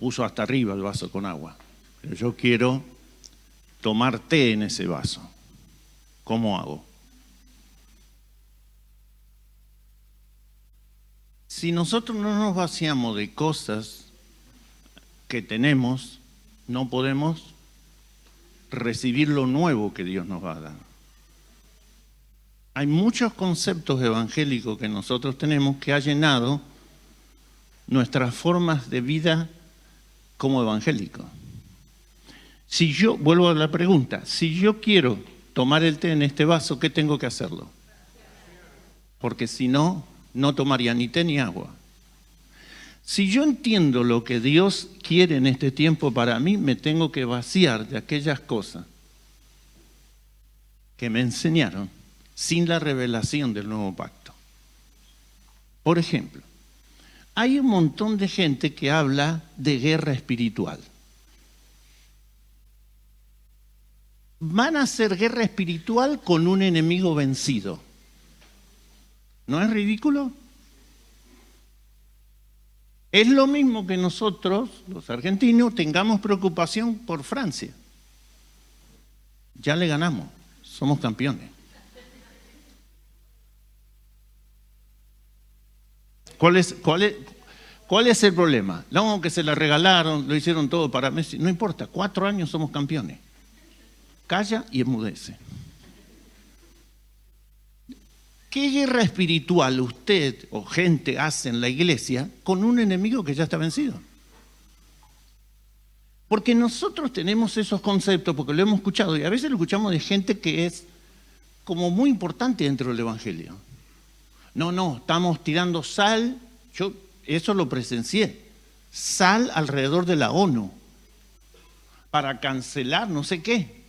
puso hasta arriba el vaso con agua. Pero yo quiero tomar té en ese vaso. ¿Cómo hago? Si nosotros no nos vaciamos de cosas que tenemos, no podemos recibir lo nuevo que Dios nos va a dar. Hay muchos conceptos evangélicos que nosotros tenemos que ha llenado nuestras formas de vida como evangélicos. Si yo, vuelvo a la pregunta, si yo quiero tomar el té en este vaso, ¿qué tengo que hacerlo? Porque si no, no tomaría ni té ni agua. Si yo entiendo lo que Dios quiere en este tiempo para mí, me tengo que vaciar de aquellas cosas que me enseñaron sin la revelación del nuevo pacto. Por ejemplo, hay un montón de gente que habla de guerra espiritual. Van a hacer guerra espiritual con un enemigo vencido. ¿No es ridículo? Es lo mismo que nosotros, los argentinos, tengamos preocupación por Francia. Ya le ganamos, somos campeones. ¿Cuál es el problema? No, que se la regalaron, lo hicieron todo para Messi. No importa, 4 años somos campeones. Calla y enmudece. ¿Qué guerra espiritual usted o gente hace en la iglesia con un enemigo que ya está vencido? Porque nosotros tenemos esos conceptos, porque lo hemos escuchado, y a veces lo escuchamos de gente que es como muy importante dentro del evangelio. No, estamos tirando sal, yo eso lo presencié, sal alrededor de la ONU para cancelar no sé qué.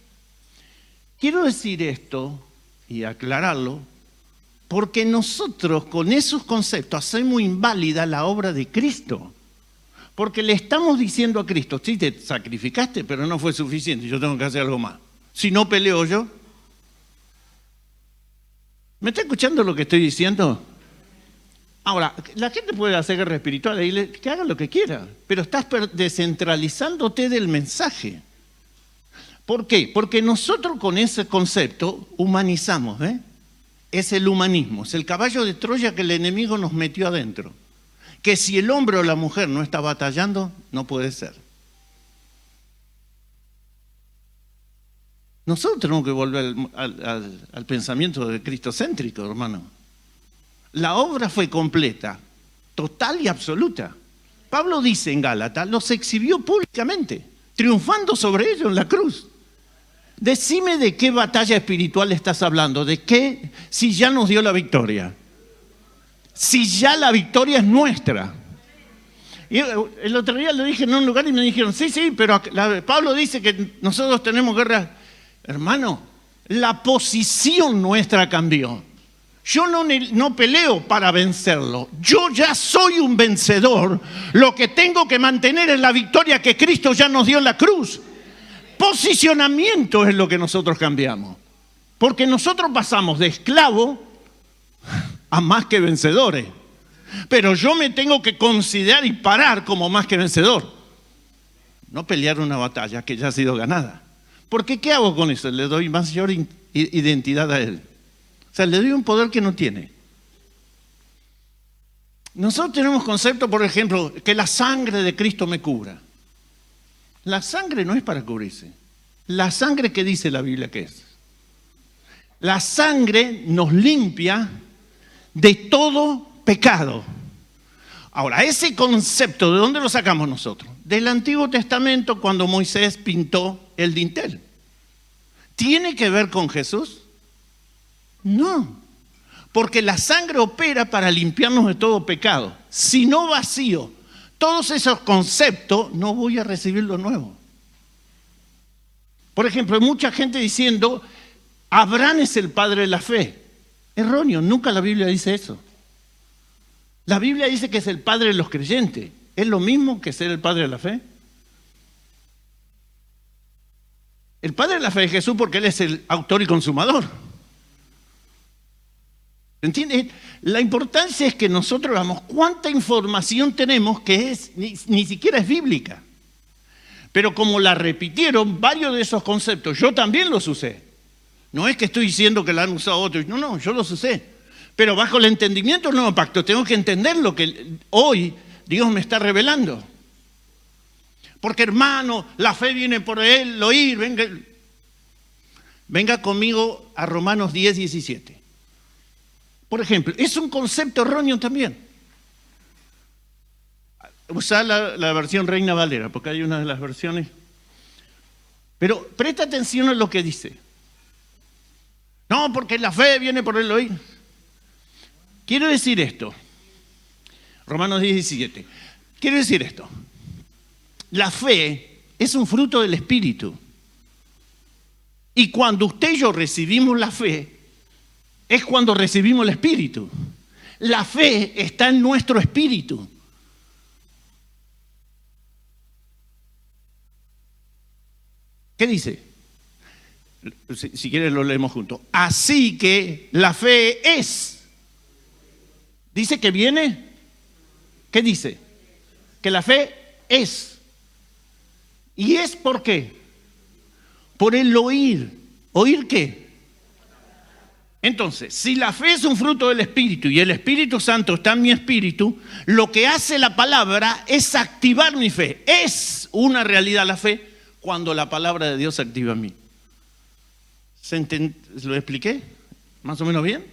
Quiero decir esto y aclararlo, porque nosotros con esos conceptos hacemos inválida la obra de Cristo. Porque le estamos diciendo a Cristo, sí, te sacrificaste, pero no fue suficiente, yo tengo que hacer algo más. Si no peleo yo. ¿Me está escuchando lo que estoy diciendo? Ahora, la gente puede hacer guerra espiritual, que haga lo que quiera, pero estás descentralizándote del mensaje. ¿Por qué? Porque nosotros con ese concepto humanizamos, ¿eh? Es el humanismo, es el caballo de Troya que el enemigo nos metió adentro. Que si el hombre o la mujer no está batallando, no puede ser. Nosotros tenemos que volver al pensamiento de cristocéntrico, hermano. La obra fue completa, total y absoluta. Pablo dice en Gálatas, los exhibió públicamente, triunfando sobre ellos en la cruz. Decime de qué batalla espiritual estás hablando, de qué, si ya nos dio la victoria. Si ya la victoria es nuestra. Y el otro día lo dije en un lugar y me dijeron, sí, pero Pablo dice que nosotros tenemos guerra. Hermano, la posición nuestra cambió. Yo no peleo para vencerlo. Yo ya soy un vencedor. Lo que tengo que mantener es la victoria que Cristo ya nos dio en la cruz. Posicionamiento es lo que nosotros cambiamos. Porque nosotros pasamos de esclavo a más que vencedores. Pero yo me tengo que considerar y parar como más que vencedor. No pelear una batalla que ya ha sido ganada. Porque ¿qué hago con eso? Le doy mayor identidad a él. O sea, le doy un poder que no tiene. Nosotros tenemos concepto, por ejemplo, que la sangre de Cristo me cubra. La sangre no es para cubrirse. La sangre, ¿qué dice la Biblia que es? La sangre nos limpia de todo pecado. Ahora, ese concepto, ¿de dónde lo sacamos nosotros? Del Antiguo Testamento, cuando Moisés pintó el dintel. ¿Tiene que ver con Jesús? No, porque la sangre opera para limpiarnos de todo pecado. Si no vacío todos esos conceptos, no voy a recibir lo nuevo. Por ejemplo, hay mucha gente diciendo, Abraham es el padre de la fe. Erróneo, nunca la Biblia dice eso. La Biblia dice que es el padre de los creyentes. ¿Es lo mismo que ser el padre de la fe? El padre de la fe es Jesús porque Él es el autor y consumador. ¿Entiendes? La importancia es que nosotros veamos cuánta información tenemos que ni siquiera es bíblica. Pero como la repitieron, varios de esos conceptos, yo también los usé. No es que estoy diciendo que la han usado otros, no, yo los usé. Pero bajo el entendimiento del nuevo pacto, tengo que entender lo que hoy Dios me está revelando. Porque hermano, la fe viene por el oír. Venga conmigo a Romanos 10, 17. Por ejemplo, es un concepto erróneo también. Usa la versión Reina Valera, porque hay una de las versiones. Pero presta atención a lo que dice. No, porque la fe viene por el oír. Quiero decir esto. Romanos 10, 17. Quiero decir esto. La fe es un fruto del Espíritu. Y cuando usted y yo recibimos la fe, es cuando recibimos el Espíritu. La fe está en nuestro espíritu. ¿Qué dice? Si quieres lo leemos juntos. Así que la fe es. ¿Dice que viene? ¿Qué dice? Que la fe es. ¿Y es por qué? Por el oír. ¿Oír qué? Entonces, si la fe es un fruto del Espíritu y el Espíritu Santo está en mi espíritu, lo que hace la palabra es activar mi fe. Es una realidad la fe cuando la palabra de Dios se activa en mí. ¿Lo expliqué? ¿Más o menos bien?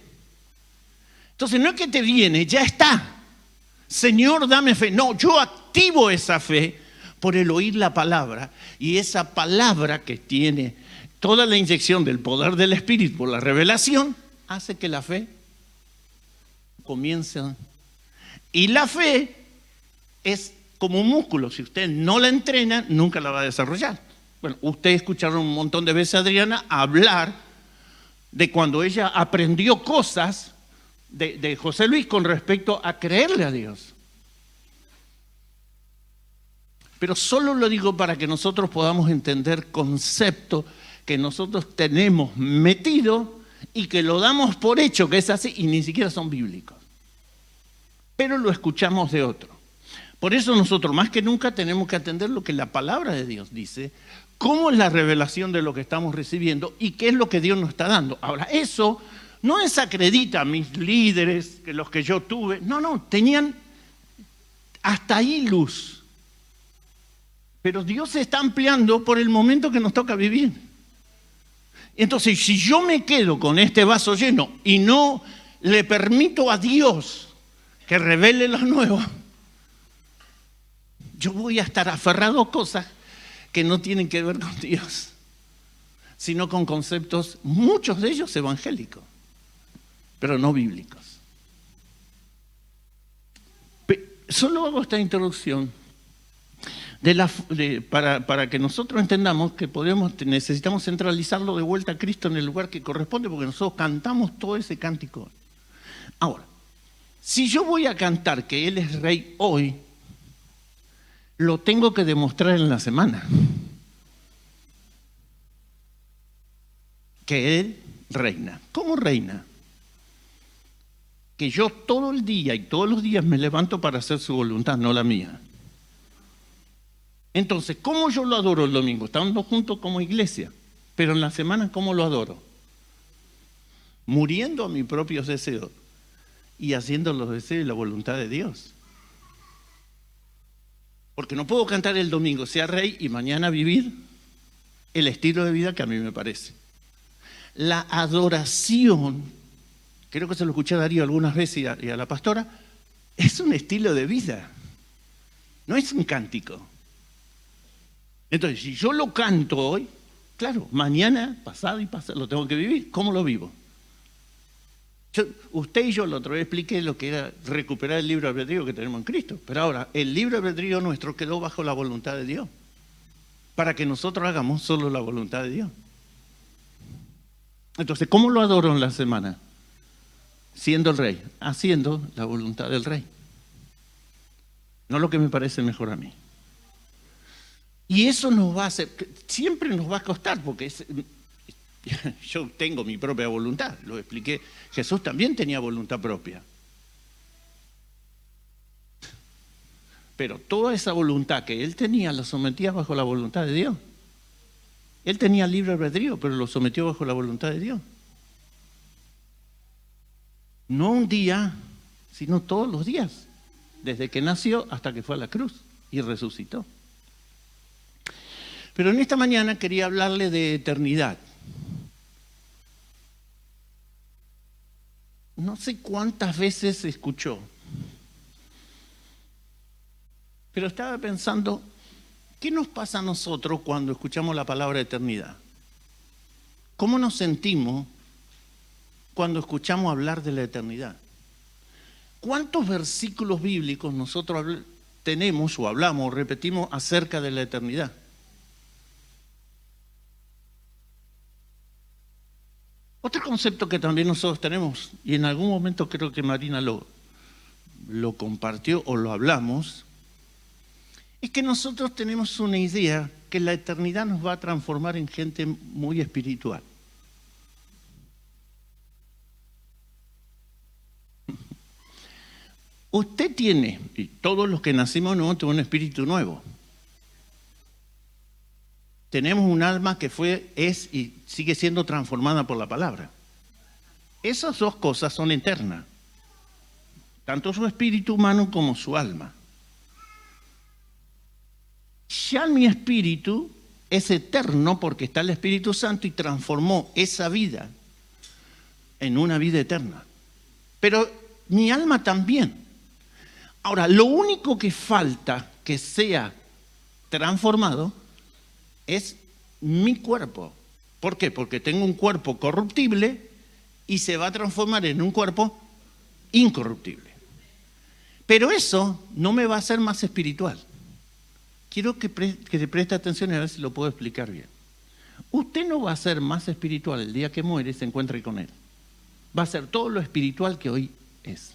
Entonces, no es que te viene, ya está. Señor, dame fe. No, yo activo esa fe por el oír la palabra, y esa palabra que tiene toda la inyección del poder del Espíritu por la revelación, hace que la fe comience. Y la fe es como un músculo, si usted no la entrena, nunca la va a desarrollar. Bueno, ustedes escucharon un montón de veces a Adriana hablar de cuando ella aprendió cosas de José Luis con respecto a creerle a Dios. Pero solo lo digo para que nosotros podamos entender conceptos que nosotros tenemos metido y que lo damos por hecho que es así y ni siquiera son bíblicos. Pero lo escuchamos de otro. Por eso nosotros más que nunca tenemos que atender lo que la palabra de Dios dice, cómo es la revelación de lo que estamos recibiendo y qué es lo que Dios nos está dando. Ahora, eso no desacredita a mis líderes, que los que yo tuve. No, tenían hasta ahí luz. Pero Dios se está ampliando por el momento que nos toca vivir. Entonces, si yo me quedo con este vaso lleno y no le permito a Dios que revele lo nuevo, yo voy a estar aferrado a cosas que no tienen que ver con Dios, sino con conceptos, muchos de ellos evangélicos, pero no bíblicos. Solo hago esta introducción para que nosotros entendamos que necesitamos centralizarlo de vuelta a Cristo en el lugar que corresponde, porque nosotros cantamos todo ese cántico. Ahora, si yo voy a cantar que Él es Rey hoy, lo tengo que demostrar en la semana. Que Él reina. ¿Cómo reina? Que yo todo el día y todos los días me levanto para hacer su voluntad, no la mía. Entonces, ¿cómo yo lo adoro el domingo? Estando juntos como iglesia. Pero en la semana, ¿cómo lo adoro? Muriendo a mis propios deseos y haciendo los deseos y la voluntad de Dios. Porque no puedo cantar el domingo, sea Rey, y mañana vivir el estilo de vida que a mí me parece. La adoración, creo que se lo escuché a Darío algunas veces y a la pastora, es un estilo de vida, no es un cántico. Entonces, si yo lo canto hoy, claro, mañana, pasado y pasado, lo tengo que vivir. ¿Cómo lo vivo? Usted y yo la otra vez expliqué lo que era recuperar el libre albedrío que tenemos en Cristo. Pero ahora, el libre albedrío nuestro quedó bajo la voluntad de Dios, para que nosotros hagamos solo la voluntad de Dios. Entonces, ¿cómo lo adoro en la semana? Siendo el Rey, haciendo la voluntad del Rey. No lo que me parece mejor a mí. Y eso nos va a hacer, siempre nos va a costar, porque Yo tengo mi propia voluntad, lo expliqué. Jesús también tenía voluntad propia. Pero toda esa voluntad que él tenía la sometía bajo la voluntad de Dios. Él tenía libre albedrío, pero lo sometió bajo la voluntad de Dios. No un día, sino todos los días, desde que nació hasta que fue a la cruz y resucitó. Pero en esta mañana quería hablarle de eternidad. No sé cuántas veces se escuchó, pero estaba pensando, ¿qué nos pasa a nosotros cuando escuchamos la palabra eternidad? ¿Cómo nos sentimos cuando escuchamos hablar de la eternidad? ¿Cuántos versículos bíblicos nosotros tenemos o hablamos o repetimos acerca de la eternidad? Otro concepto que también nosotros tenemos, y en algún momento creo que Marina lo compartió o lo hablamos, es que nosotros tenemos una idea que la eternidad nos va a transformar en gente muy espiritual. Usted tiene, y todos los que nacimos nuevos, tenemos un espíritu nuevo. Tenemos un alma que es y sigue siendo transformada por la palabra. Esas dos cosas son eternas, tanto su espíritu humano como su alma. Ya mi espíritu es eterno porque está el Espíritu Santo y transformó esa vida en una vida eterna. Pero mi alma también. Ahora, lo único que falta que sea transformado es mi cuerpo. ¿Por qué? Porque tengo un cuerpo corruptible y se va a transformar en un cuerpo incorruptible. Pero eso no me va a hacer más espiritual. Quiero que te preste atención y a ver si lo puedo explicar bien. Usted no va a ser más espiritual el día que muere y se encuentre con él. Va a ser todo lo espiritual que hoy es.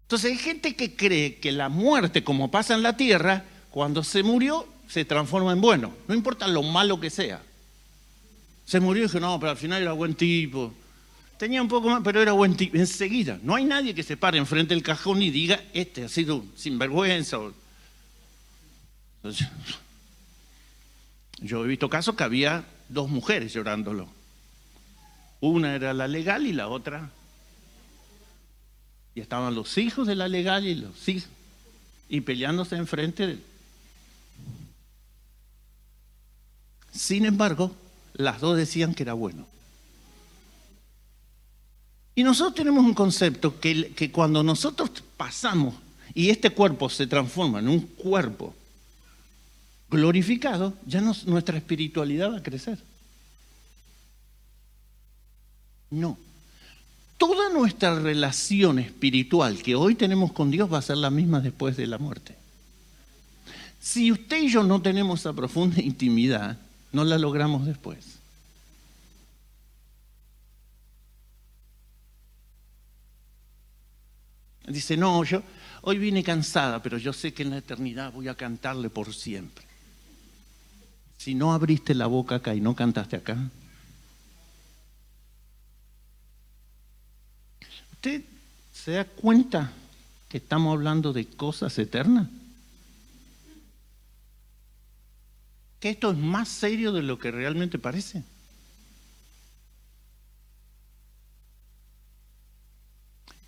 Entonces hay gente que cree que la muerte, como pasa en la tierra, cuando se murió, se transforma en bueno. No importa lo malo que sea. Se murió y dijo, no, pero al final era buen tipo. Tenía un poco más, pero era buen tipo. Enseguida, no hay nadie que se pare enfrente del cajón y diga, este ha sido un sinvergüenza. Entonces, yo he visto casos que había dos mujeres llorándolo. Una era la legal y la otra. Y estaban los hijos de la legal y los hijos. Y peleándose enfrente de él. Sin embargo, las dos decían que era bueno. Y nosotros tenemos un concepto que cuando nosotros pasamos y este cuerpo se transforma en un cuerpo glorificado, ya nuestra espiritualidad va a crecer. No. Toda nuestra relación espiritual que hoy tenemos con Dios va a ser la misma después de la muerte. Si usted y yo no tenemos esa profunda intimidad, no la logramos después. Dice, no, yo hoy vine cansada, pero yo sé que en la eternidad voy a cantarle por siempre. Si no abriste la boca acá y no cantaste acá, ¿usted se da cuenta que estamos hablando de cosas eternas? Que esto es más serio de lo que realmente parece.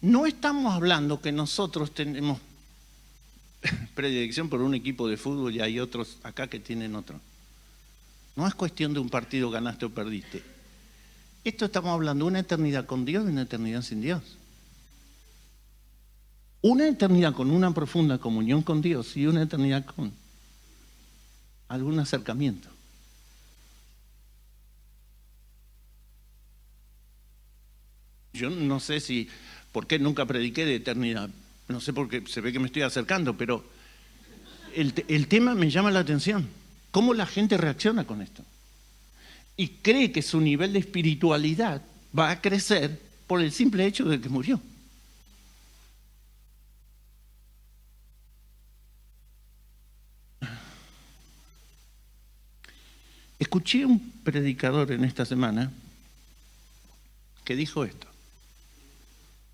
No estamos hablando que nosotros tenemos predilección por un equipo de fútbol y hay otros acá que tienen otro. No es cuestión de un partido ganaste o perdiste. Esto estamos hablando de una eternidad con Dios y una eternidad sin Dios. Una eternidad con una profunda comunión con Dios y una eternidad con algún acercamiento. Yo no sé por qué nunca prediqué de eternidad. No sé por qué, se ve que me estoy acercando, pero el tema me llama la atención. ¿Cómo la gente reacciona con esto? Y cree que su nivel de espiritualidad va a crecer por el simple hecho de que murió. Escuché un predicador en esta semana que dijo esto.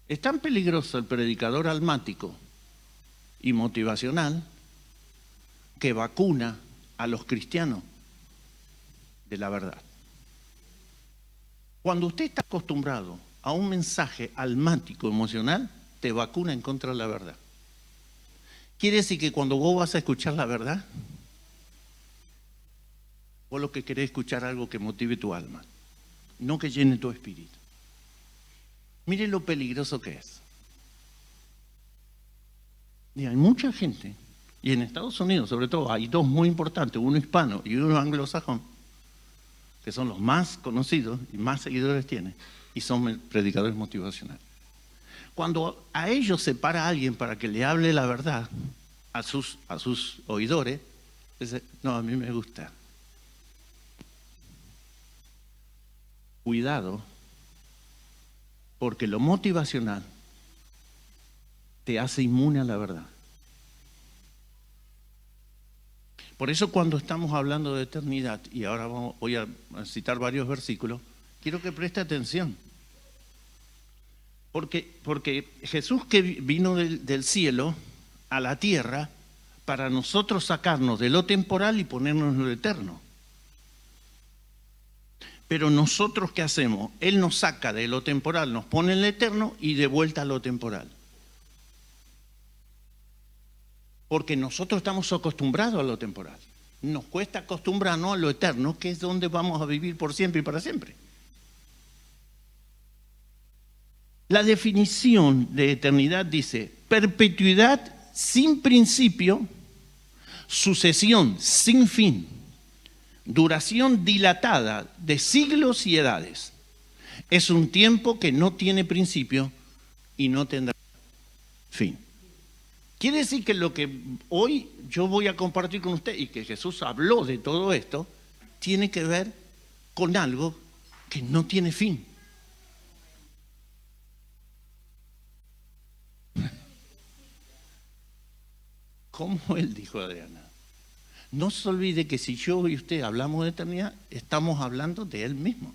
Es tan peligroso el predicador almático y motivacional que vacuna a los cristianos de la verdad. Cuando usted está acostumbrado a un mensaje almático emocional, te vacuna en contra de la verdad. Quiere decir que cuando vos vas a escuchar la verdad, vos lo que querés es escuchar algo que motive tu alma, no que llene tu espíritu. Mire lo peligroso que es. Y hay mucha gente, y en Estados Unidos sobre todo, hay dos muy importantes, uno hispano y uno anglosajón, que son los más conocidos y más seguidores tienen, y son predicadores motivacionales. Cuando a ellos se para alguien para que le hable la verdad a sus oidores, dice, no, a mí me gusta. Cuidado, porque lo motivacional te hace inmune a la verdad. Por eso cuando estamos hablando de eternidad, y ahora voy a citar varios versículos, quiero que preste atención. Porque Jesús que vino del cielo a la tierra para nosotros sacarnos de lo temporal y ponernos en lo eterno. Pero nosotros, ¿qué hacemos? Él nos saca de lo temporal, nos pone en lo eterno y de vuelta a lo temporal. Porque nosotros estamos acostumbrados a lo temporal. Nos cuesta acostumbrarnos a lo eterno, que es donde vamos a vivir por siempre y para siempre. La definición de eternidad dice, perpetuidad sin principio, sucesión sin fin, duración dilatada de siglos y edades. Es un tiempo que no tiene principio y no tendrá fin. Quiere decir que lo que hoy yo voy a compartir con usted y que Jesús habló de todo esto, tiene que ver con algo que no tiene fin. Como él dijo, Adriana, no se olvide que si yo y usted hablamos de eternidad, estamos hablando de él mismo.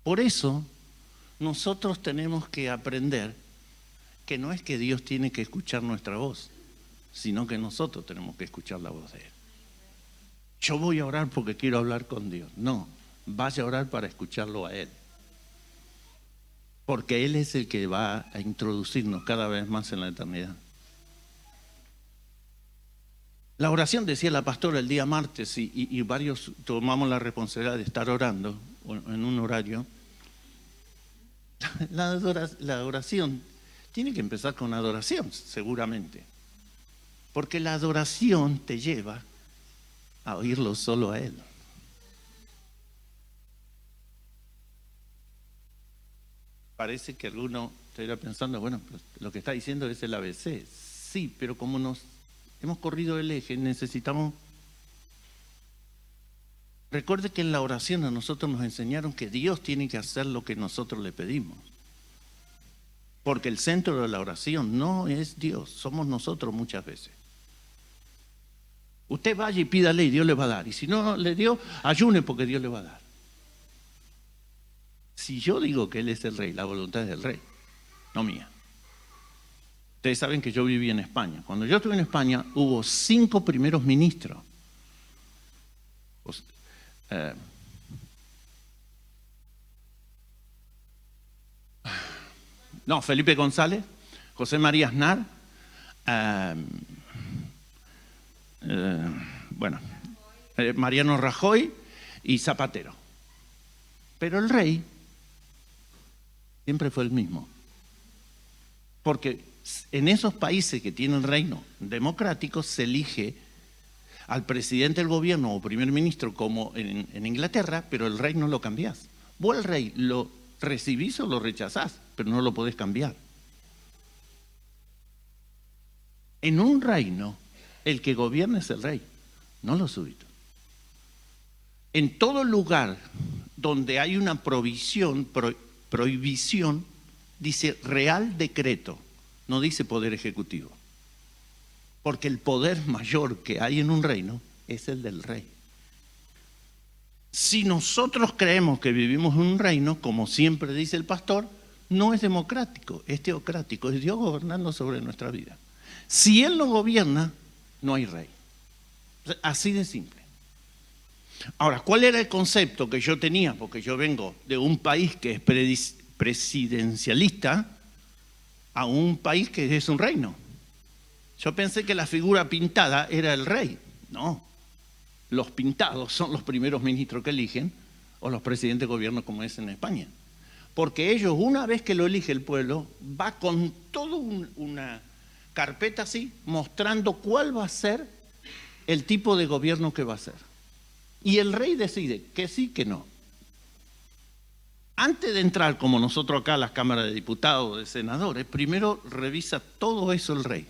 Por eso, nosotros tenemos que aprender que no es que Dios tiene que escuchar nuestra voz, sino que nosotros tenemos que escuchar la voz de Él. Yo voy a orar porque quiero hablar con Dios. No, vaya a orar para escucharlo a Él. Porque Él es el que va a introducirnos cada vez más en la eternidad. La oración, decía la pastora el día martes, y varios tomamos la responsabilidad de estar orando en un horario. La oración tiene que empezar con adoración, seguramente. Porque la adoración te lleva a oírlo solo a Él. Parece que alguno estaría pensando, bueno, pues lo que está diciendo es el ABC. Sí, pero como nos hemos corrido el eje, necesitamos... Recuerde que en la oración a nosotros nos enseñaron que Dios tiene que hacer lo que nosotros le pedimos. Porque el centro de la oración no es Dios, somos nosotros muchas veces. Usted vaya y pídale y Dios le va a dar. Y si no le dio, ayune porque Dios le va a dar. Si yo digo que Él es el rey, la voluntad es del rey, no mía. Ustedes saben que yo viví en España. Cuando yo estuve en España hubo 5 primeros ministros. Felipe González, José María Aznar, Mariano Rajoy y Zapatero. Pero el rey siempre fue el mismo. Porque en esos países que tienen reino democrático se elige al presidente del gobierno o primer ministro como en Inglaterra, pero el rey no lo cambiás. Vos el rey lo recibís o lo rechazás, pero no lo podés cambiar. En un reino, el que gobierna es el rey, no los súbditos. En todo lugar donde hay una prohibición, dice real decreto, no dice poder ejecutivo. Porque el poder mayor que hay en un reino es el del rey. Si nosotros creemos que vivimos en un reino, como siempre dice el pastor, no es democrático, es teocrático, es Dios gobernando sobre nuestra vida. Si Él no gobierna, no hay rey. Así de simple. Ahora, ¿cuál era el concepto que yo tenía? Porque yo vengo de un país que es presidencialista a un país que es un reino. Yo pensé que la figura pintada era el rey. No. Los pintados son los primeros ministros que eligen o los presidentes de gobierno como es en España. Porque ellos, una vez que lo elige el pueblo, va con toda una carpeta así, mostrando cuál va a ser el tipo de gobierno que va a ser. Y el rey decide que sí, que no. Antes de entrar, como nosotros acá a las cámaras de diputados, de senadores, primero revisa todo eso el rey.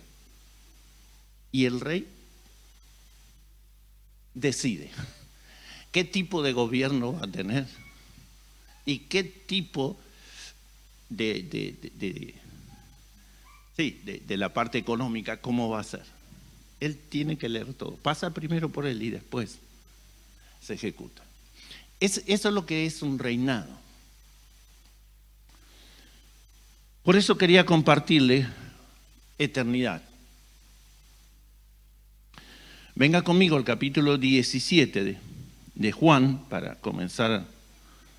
Y el rey decide qué tipo de gobierno va a tener y qué tipo de la parte económica, cómo va a ser. Él tiene que leer todo. Pasa primero por él y después se ejecuta. Eso es lo que es un reinado. Por eso quería compartirle eternidad. Venga conmigo al capítulo 17 de Juan, para comenzar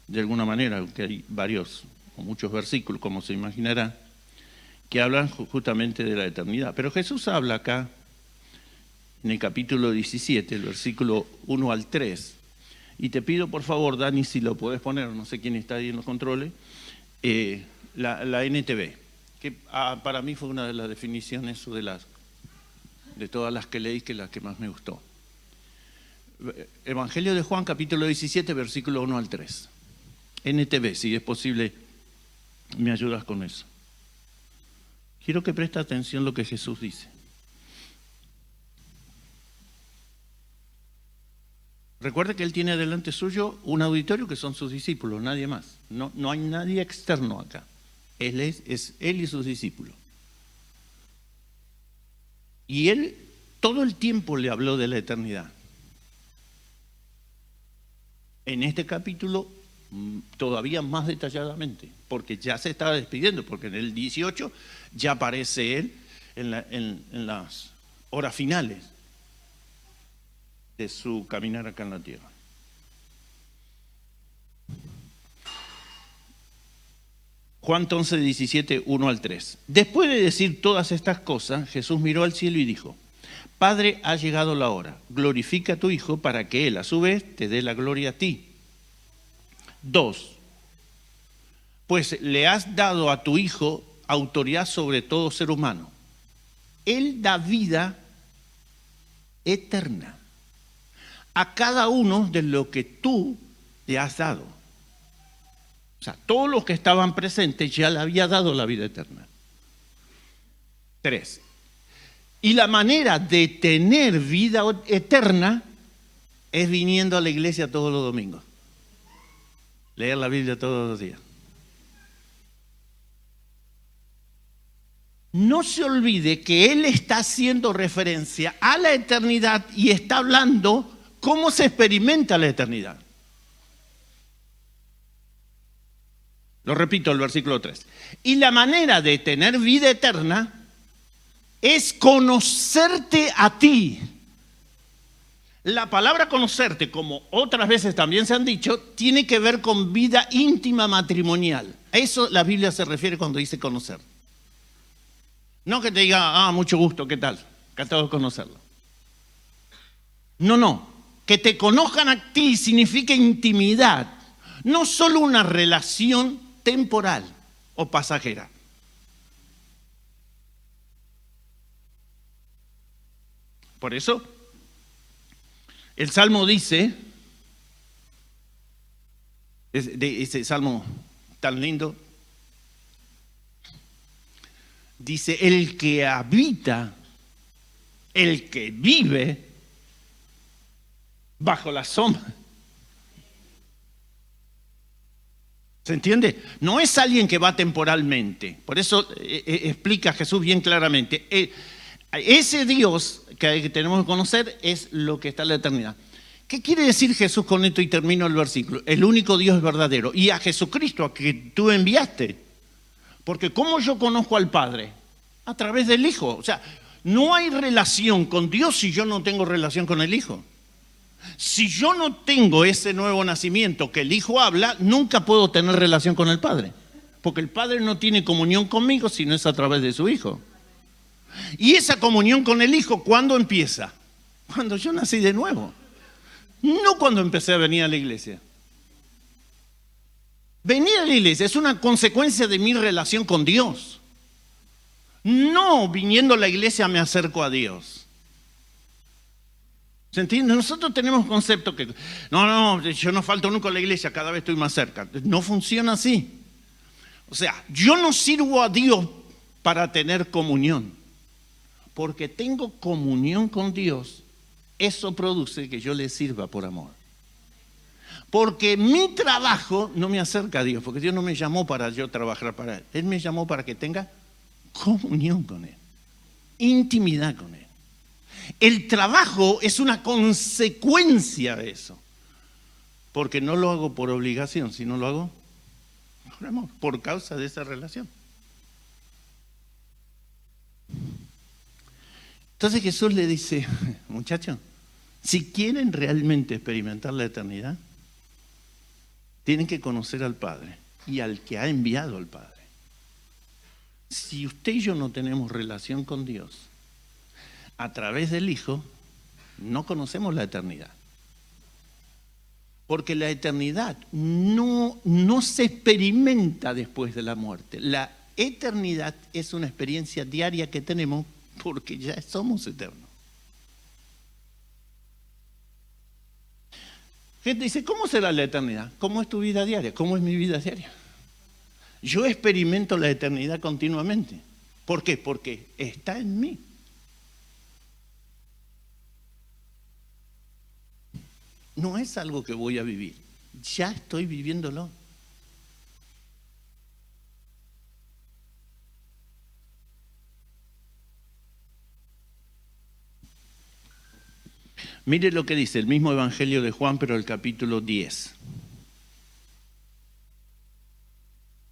de alguna manera, aunque hay varios o muchos versículos, como se imaginará, que hablan justamente de la eternidad. Pero Jesús habla acá, en el capítulo 17, el versículo 1 al 3, y te pido por favor, Dani, si lo podés poner, no sé quién está ahí en los controles, la NTV, que para mí fue una de las definiciones de todas las que leí, que la que más me gustó. Evangelio de Juan, capítulo 17, versículo 1 al 3. NTV, si es posible, me ayudas con eso. Quiero que preste atención a lo que Jesús dice. Recuerde que Él tiene delante suyo un auditorio que son sus discípulos, nadie más. No hay nadie externo acá. Él es Él y sus discípulos. Y Él todo el tiempo le habló de la eternidad. En este capítulo todavía más detalladamente, porque ya se estaba despidiendo, porque en el 18 ya aparece Él en las horas finales de su caminar acá en la tierra. Juan 11, 17, 1 al 3. Después de decir todas estas cosas, Jesús miró al cielo y dijo: Padre, ha llegado la hora, glorifica a tu Hijo para que Él a su vez te dé la gloria a ti. 2. Pues le has dado a tu Hijo autoridad sobre todo ser humano. Él da vida eterna a cada uno de lo que tú le has dado. O sea, todos los que estaban presentes ya le había dado la vida eterna. 3. Y la manera de tener vida eterna es viniendo a la iglesia todos los domingos. Leer la Biblia todos los días. No se olvide que Él está haciendo referencia a la eternidad y está hablando cómo se experimenta la eternidad. Lo repito, el versículo 3. Y la manera de tener vida eterna es conocerte a ti. La palabra conocerte, como otras veces también se han dicho, tiene que ver con vida íntima matrimonial. A eso la Biblia se refiere cuando dice conocer. No que te diga, mucho gusto, ¿qué tal? Encantado de conocerlo. No. Que te conozcan a ti significa intimidad. No solo una relación temporal o pasajera. Por eso, el Salmo dice, ese Salmo tan lindo, dice, el que habita, el que vive bajo la sombra. ¿Se entiende? No es alguien que va temporalmente. Por eso explica Jesús bien claramente. Ese Dios que tenemos que conocer es lo que está en la eternidad. ¿Qué quiere decir Jesús con esto? Y termino el versículo. El único Dios verdadero. Y a Jesucristo, a que tú enviaste. Porque ¿cómo yo conozco al Padre? A través del Hijo. O sea, no hay relación con Dios si yo no tengo relación con el Hijo. Si yo no tengo ese nuevo nacimiento que el Hijo habla, nunca puedo tener relación con el Padre. Porque el Padre no tiene comunión conmigo si no es a través de su Hijo. Y esa comunión con el Hijo, ¿cuándo empieza? Cuando yo nací de nuevo. No cuando empecé a venir a la iglesia. Venir a la iglesia es una consecuencia de mi relación con Dios. No viniendo a la iglesia me acerco a Dios. ¿Se entiende? Nosotros tenemos concepto que, no, yo no falto nunca a la iglesia, cada vez estoy más cerca. No funciona así. O sea, yo no sirvo a Dios para tener comunión. Porque tengo comunión con Dios, eso produce que yo le sirva por amor. Porque mi trabajo no me acerca a Dios, porque Dios no me llamó para yo trabajar para Él. Él me llamó para que tenga comunión con Él, intimidad con Él. El trabajo es una consecuencia de eso. Porque no lo hago por obligación, sino lo hago por amor, por causa de esa relación. Entonces Jesús le dice, muchachos, si quieren realmente experimentar la eternidad, tienen que conocer al Padre y al que ha enviado al Padre. Si usted y yo no tenemos relación con Dios, a través del Hijo, no conocemos la eternidad. Porque la eternidad no se experimenta después de la muerte. La eternidad es una experiencia diaria que tenemos porque ya somos eternos. Gente dice, ¿cómo será la eternidad? ¿Cómo es tu vida diaria? ¿Cómo es mi vida diaria? Yo experimento la eternidad continuamente. ¿Por qué? Porque está en mí. No es algo que voy a vivir, ya estoy viviéndolo. Mire lo que dice el mismo Evangelio de Juan, pero el capítulo 10.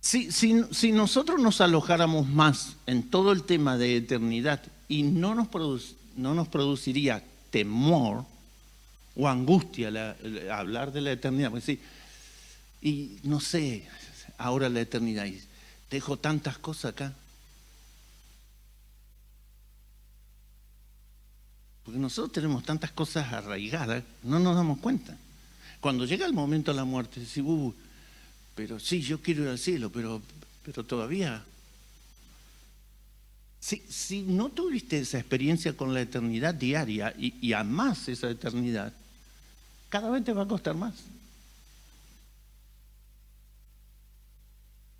Si nosotros nos alojáramos más en todo el tema de eternidad y no nos produciría temor o angustia hablar de la eternidad, pues sí, y no sé, ahora la eternidad, y dejo tantas cosas acá. Porque nosotros tenemos tantas cosas arraigadas, no nos damos cuenta. Cuando llega el momento de la muerte, decimos, pero sí, yo quiero ir al cielo, pero todavía. Si no tuviste esa experiencia con la eternidad diaria y amás esa eternidad, cada vez te va a costar más.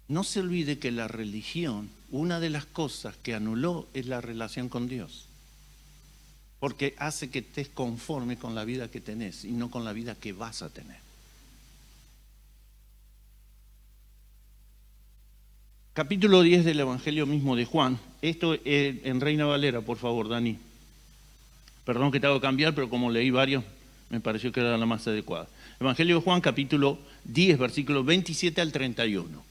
No se olvide que la religión, una de las cosas que anuló es la relación con Dios. Porque hace que estés conforme con la vida que tenés y no con la vida que vas a tener. Capítulo 10 del Evangelio mismo de Juan. Esto en Reina Valera, por favor, Dani. Perdón que te hago cambiar, pero como leí varios, me pareció que era la más adecuada. Evangelio de Juan, capítulo 10, versículos 27 al 31.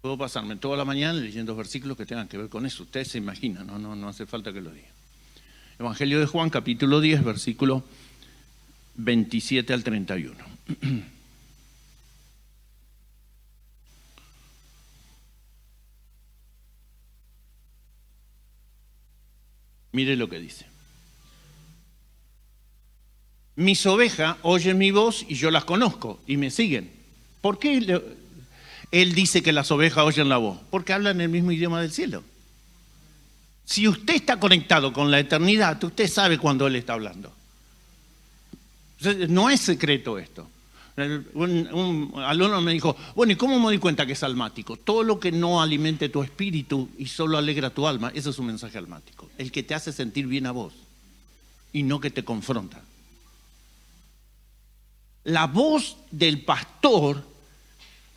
Puedo pasarme toda la mañana leyendo versículos que tengan que ver con eso. Ustedes se imaginan, no hace falta que lo diga. Evangelio de Juan, capítulo 10, versículo 27 al 31. Mire lo que dice. Mis ovejas oyen mi voz y yo las conozco y me siguen. ¿Por qué él dice que las ovejas oyen la voz? Porque hablan el mismo idioma del cielo. Si usted está conectado con la eternidad, usted sabe cuando Él está hablando. No es secreto esto. Un alumno me dijo, bueno, ¿y cómo me doy cuenta que es almático? Todo lo que no alimente tu espíritu y solo alegra tu alma, eso es un mensaje almático. El que te hace sentir bien a vos y no que te confronta. la voz del pastor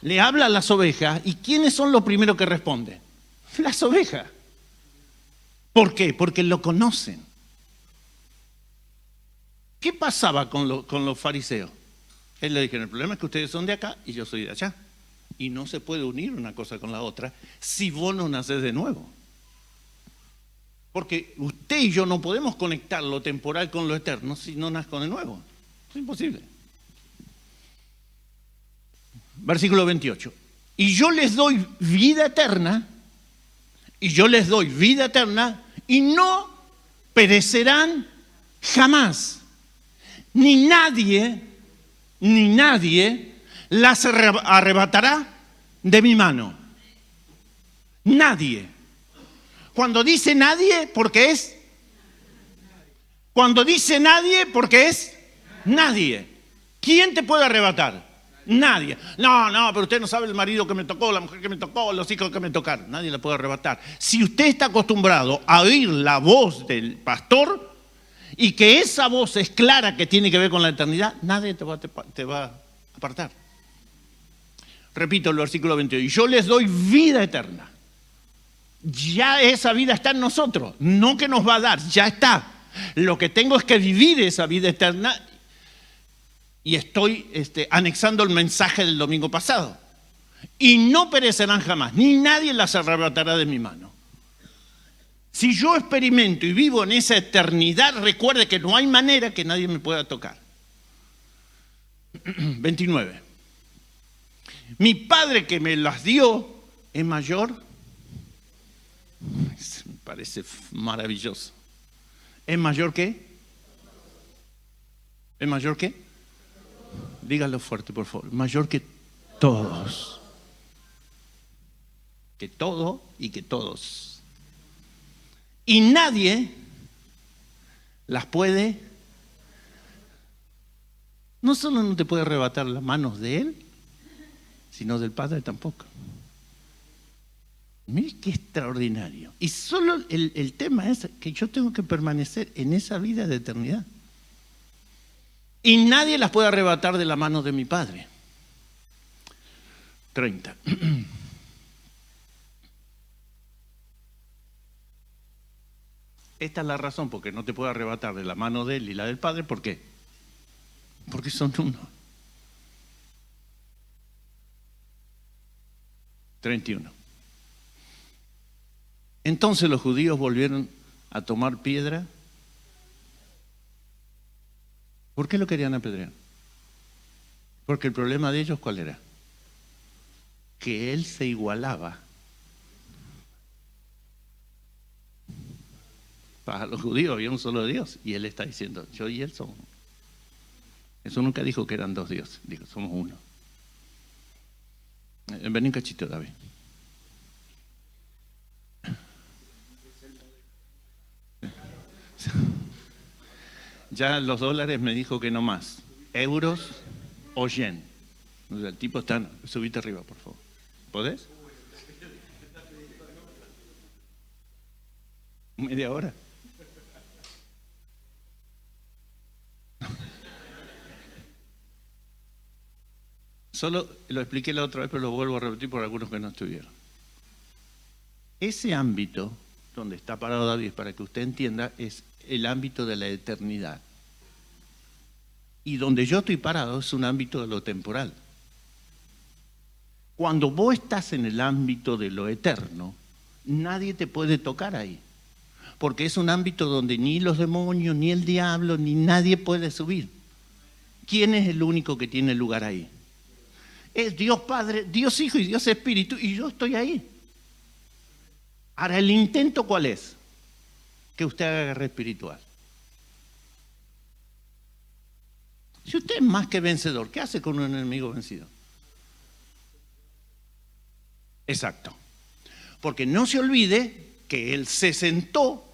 le habla a las ovejas, ¿y quiénes son los primeros que responden? Las ovejas. ¿Por qué? Porque lo conocen. ¿Qué pasaba con los fariseos? Él le dijo, el problema es que ustedes son de acá y yo soy de allá. Y no se puede unir una cosa con la otra si vos no nacés de nuevo. Porque usted y yo no podemos conectar lo temporal con lo eterno si no nazco de nuevo. Es imposible. Versículo 28. Y yo les doy vida eterna, y no perecerán jamás. Ni nadie las arrebatará de mi mano. Nadie. Cuando dice nadie, porque es. Cuando dice nadie, porque es nadie. ¿Quién te puede arrebatar? Nadie. No, pero usted no sabe el marido que me tocó, la mujer que me tocó, los hijos que me tocaron. Nadie la puede arrebatar. Si usted está acostumbrado a oír la voz del pastor y que esa voz es clara que tiene que ver con la eternidad, nadie te va a apartar. Repito el versículo 28. Y yo les doy vida eterna. Ya esa vida está en nosotros. No que nos va a dar, ya está. Lo que tengo es que vivir esa vida eterna. Y estoy anexando el mensaje del domingo pasado. Y no perecerán jamás, ni nadie las arrebatará de mi mano. Si yo experimento y vivo en esa eternidad, recuerde que no hay manera que nadie me pueda tocar. 29. Mi Padre que me las dio es mayor. Me parece maravilloso. ¿Es mayor qué? ¿Es mayor qué? Dígalo fuerte, por favor. Mayor que todos. Que todo y que todos. Y nadie las puede, no solo no te puede arrebatar las manos de Él, sino del Padre tampoco. Mire qué extraordinario. Y solo el tema es que yo tengo que permanecer en esa vida de eternidad. Y nadie las puede arrebatar de la mano de mi Padre. 30. Esta es la razón porque no te puede arrebatar de la mano de Él y la del Padre. ¿Por qué? Porque son uno. 31. Entonces los judíos volvieron a tomar piedra. ¿Por qué lo querían apedrear? Porque el problema de ellos, ¿cuál era? Que Él se igualaba. Para los judíos había un solo Dios y Él está diciendo, yo y Él somos uno. Eso nunca dijo que eran dos dioses, dijo, somos uno. Vení un cachito, David. Ya los dólares me dijo que no más. Euros o yen. O sea, el tipo está. Subite arriba, por favor. ¿Podés? ¿Media hora? Solo lo expliqué la otra vez, pero lo vuelvo a repetir por algunos que no estuvieron. Ese ámbito donde está parado David, para que usted entienda, es el ámbito de la eternidad. Y donde yo estoy parado es un ámbito de lo temporal. Cuando vos estás en el ámbito de lo eterno, nadie te puede tocar ahí. Porque es un ámbito donde ni los demonios, ni el diablo, ni nadie puede subir. ¿Quién es el único que tiene lugar ahí? Es Dios Padre, Dios Hijo y Dios Espíritu, y yo estoy ahí. Ahora, ¿el intento cuál es? Que usted haga guerra espiritual. Si usted es más que vencedor, ¿qué hace con un enemigo vencido? Exacto. Porque no se olvide que Él se sentó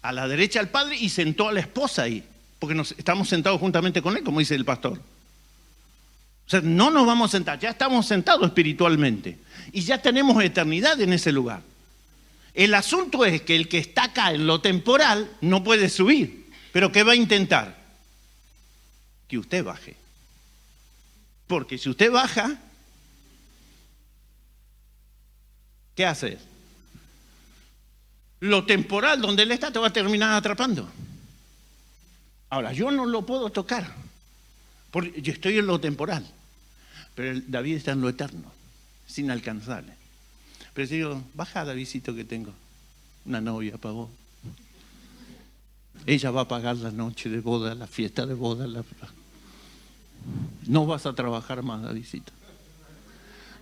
a la derecha del Padre y sentó a la esposa ahí. Porque estamos sentados juntamente con Él, como dice el pastor. O sea, no nos vamos a sentar, ya estamos sentados espiritualmente. Y ya tenemos eternidad en ese lugar. El asunto es que el que está acá en lo temporal no puede subir. ¿Pero qué va a intentar? Que usted baje. Porque si usted baja, ¿qué hace? Lo temporal donde él está te va a terminar atrapando. Ahora, yo no lo puedo tocar, porque yo estoy en lo temporal, pero David está en lo eterno, es inalcanzable. Pero si digo, baja, Davidcito, que tengo una novia para vos. Ella va a pagar la noche de boda, la fiesta de boda. No vas a trabajar más, Davidcito.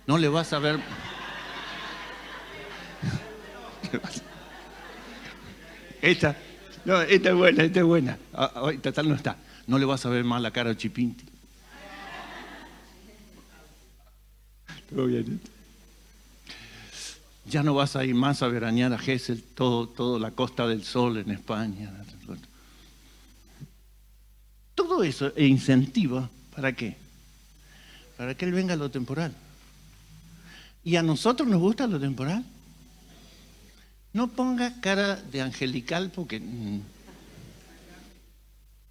No le vas a ver. Esta es buena, esta es buena. Esta tal no está. No le vas a ver más la cara a Chipinti. Todo bien. Ya no vas a ir más a veranear a Gesell, todo la Costa del Sol en España. Todo eso e incentiva, ¿para qué? Para que él venga a lo temporal. ¿Y a nosotros nos gusta lo temporal? No ponga cara de angelical porque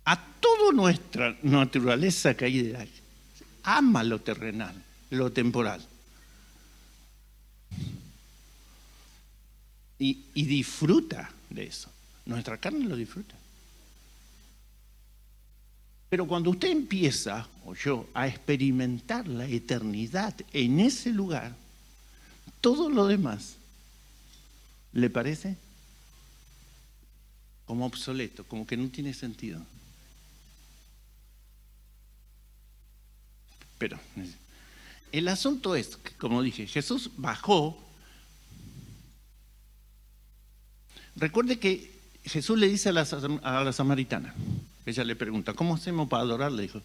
a toda nuestra naturaleza caída ama lo terrenal, lo temporal. Y disfruta de eso. Nuestra carne lo disfruta. Pero cuando usted empieza, o yo, a experimentar la eternidad en ese lugar, todo lo demás, ¿le parece? Como obsoleto, como que no tiene sentido. Pero el asunto es que, como dije, Jesús bajó. Recuerde que Jesús le dice a la samaritana, ella le pregunta, ¿cómo hacemos para adorarle? Dijo,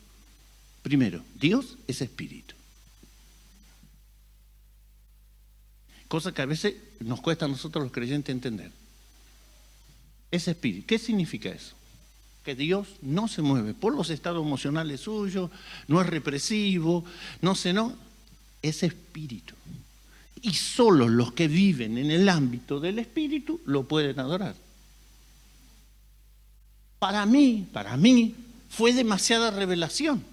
primero, Dios es espíritu. Cosa que a veces nos cuesta a nosotros los creyentes entender. Es espíritu. ¿Qué significa eso? Que Dios no se mueve por los estados emocionales suyos, no es represivo, no, es espíritu. Y solo los que viven en el ámbito del espíritu lo pueden adorar. Para mí, fue demasiada revelación.